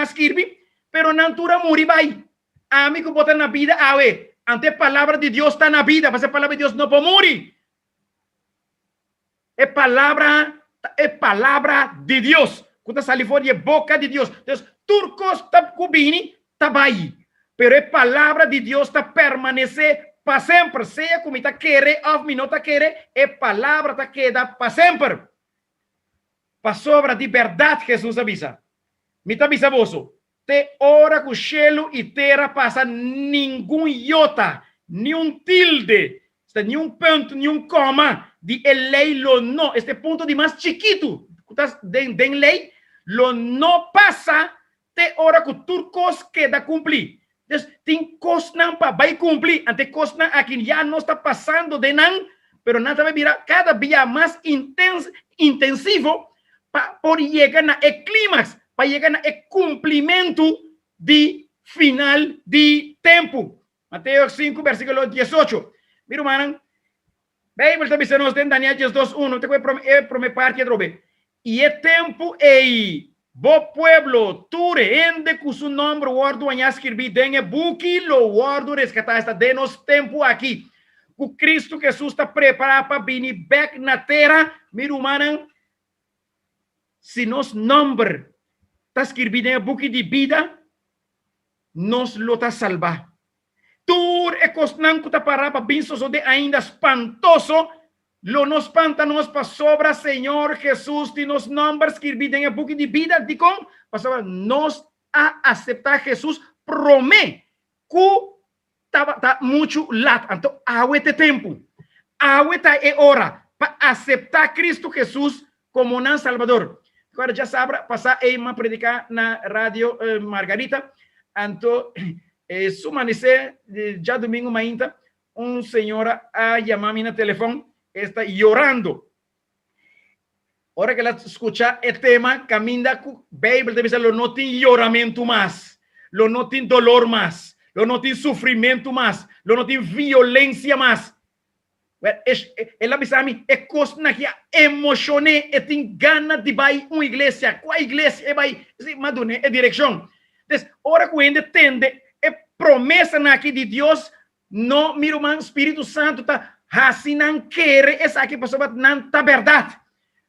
escreve, pero não tura muribai. Amigo, bota na vida, awe. Ante a palavra de Deus está na vida, mas a palavra de Deus não pode morrer. É palavra de Deus. Quando sai fora de boca de Deus. Deus, turcos está cubini, está vai. Pero a palavra de Deus está permanecer para sempre, seja como está querer ou não está querer, a palavra está queda para sempre. Para sobra de verdade, Jesus avisa. Me está avisa vosso. Te hora que o cielo e terra passa nenhum iota, nenhum tilde, nenhum ponto, nenhum coma de lei lo no. Este ponto de mais chiquito, de lei, lo no passa, te hora que o turcos queda cumprir. Então, tem coisas para vai cumprir. Ante coisas aqui já não está passando de não, pero nada vai virar cada dia mais intensivo para chegar na clímax, para chegar na cumprimento de final de tempo. Mateo 5, versículo 18. Mira, mano. Bíblia está dizendo em Daniel 2:1, te voy prometer que drobe. E é tempo aí. Bo pueblo, ture, ende com seu nome, guardo a escrever, dengue, buki, lo guardo, rescatar esta de nos tempo aqui. O Cristo Jesus está preparado para vir back na terra, mira, humana, se nos nome está escrevido em buki de vida, nos lo está salvar. Tur e cosnan que está parado para vir de ainda espantoso, lo nos pantanos para sobra, Senhor Jesus, de nos nombres que escrevidos en el book de vida, de con, para sobra, nos a aceptar Jesus, promete que está mucho lat, então, aguete tempo, aguete é hora, para aceitar Cristo Jesus como não Salvador. Agora já sabe, passar a predicar na rádio Margarita, então, sumanecer, já domingo mainta, senhora a chamar-me no telefone, está llorando. Ahora que la escucha el tema, camina con Bíblia debe ser lo no tiene lloramento más, lo no tiene dolor más, lo no tiene sufrimiento más, lo no tiene violencia más. Ela avisa a mim, é coisa que emocionei, e tem ganas de ir a uma igreja, qual igreja é vai, madune, é direção. Então, ora que entende, é promessa aqui de Deus, no, mira, o Espírito Santo está assim não quer essa aqui pessoa não está verdade.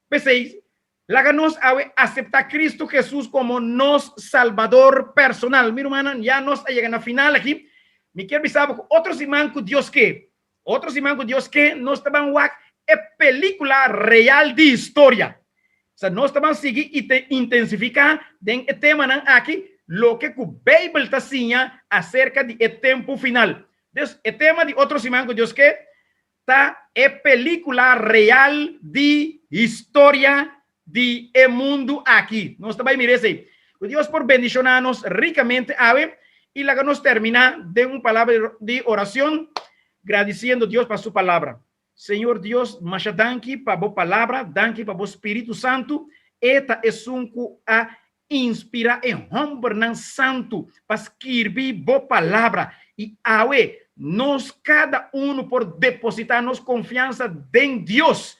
Pensei, lá nos aceitar Cristo Jesus como nosso Salvador personal. Mira, mano, já nós chegando na final aqui. Me quero dizer que outros irmãos que Deus quer, nós estamos é película real de história. Se nós estamos seguir e intensificar den tema aqui, lo que a Bíblia está dizendo acerca de tempo final. Então, o tema de outros irmãos que Deus quer é película real de história de mundo aqui. Nós também merecemos. Deus por bendicionar-nos ricamente, e lá nos termina de uma palavra de oração, agradecendo a Deus por sua palavra. Senhor Deus, mas danke para a palavra, danke para o Espírito Santo, esta é a inspirar e homem santo para escrever a palavra e nós, cada por depositar-nos confiança em Deus,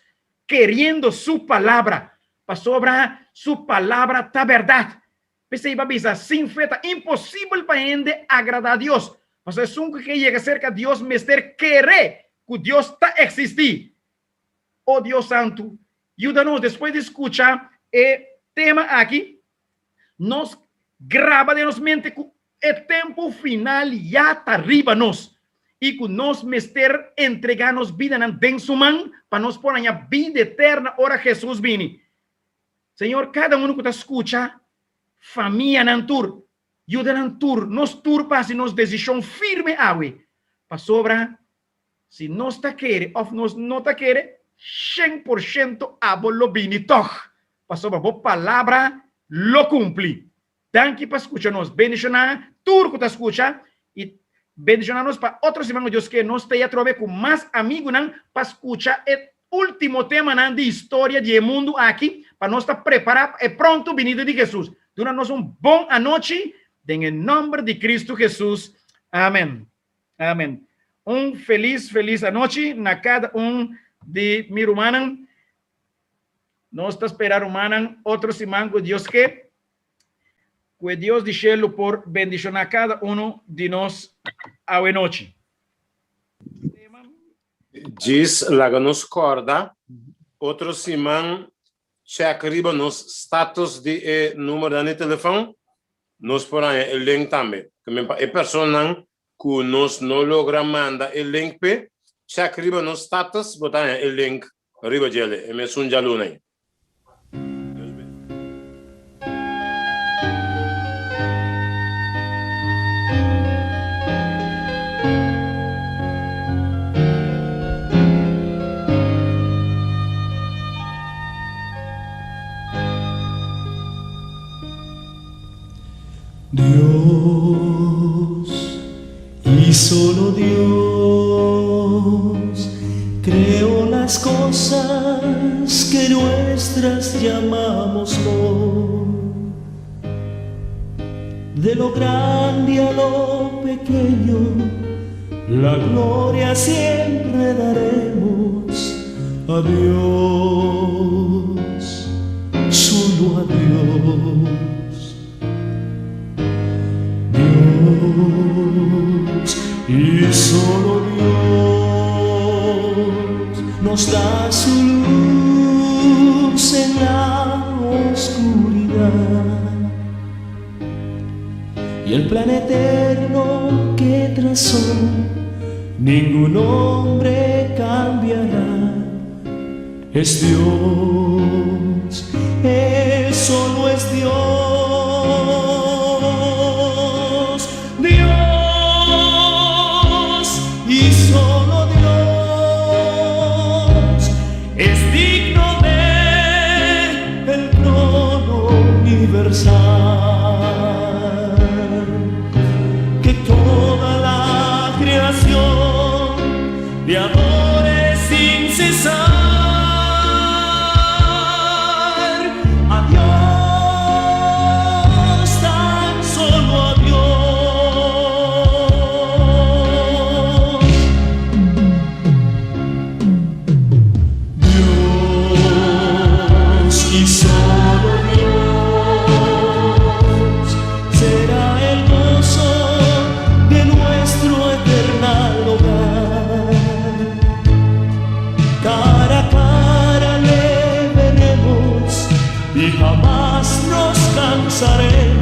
querendo sua palavra, para sobra su palabra está verdad. Pensei, babisa, sin fe está imposible para gente agradar a Dios. Mas es un que llega cerca a Dios, mister querer que Dios está existir. Oh Dios Santo, ayúdanos después de escuchar el tema aquí, nos graba de nos mente que el tiempo final ya está arriba nos. Y que nos mister entregarnos vida en su mano para nos poner a vida eterna ahora Jesús viene. Señor, cada uno que te escucha, familia en tur, ayuda en tur, nos tur para nos decisión firme agüe. Para sobra, si no está quiere, o nos no está quiere, 100% abolo vini toch. Para sobra, vos palabra lo cumpli. Danke para escucharnos, bendicionar, tur que te escucha, y bendicionarnos para otros hermanos Dios que nos te atrove con más amigos para escuchar el último tema de historia del mundo aquí, para nos estar preparados y pronto venida de Jesús. Dúranos un buen anoche en el nombre de Cristo Jesús. Amén. Amén. Un feliz anoche na cada de mi hermana. Nos está esperando hermana otros hermanos Dios que Dios dichelo por bendición a cada uno de nos a buena noche. Diz lá nos corda, outro simão, check arriba nos status de número de telefone, nos porá o link também. Que pessoa que nos não logra mandar o link, check arriba nos status, botar o link arriba dele, e me sunja luna. Dios, y solo Dios, creó las cosas que nuestras llamamos hoy. De lo grande a lo pequeño, la gloria siempre daremos a Dios, solo a Dios. Y solo Dios nos da su luz en la oscuridad, y el plan eterno que trazó ningún hombre cambiará. Es Dios, Él solo es Dios. Y solo Dios es digno del trono universal, que toda la creación le adore sin cesar. A Dios, tan solo a Dios. Y solo Dios será el gozo de nuestro eternal hogar. Cara a cara le veremos y jamás nos cansaremos.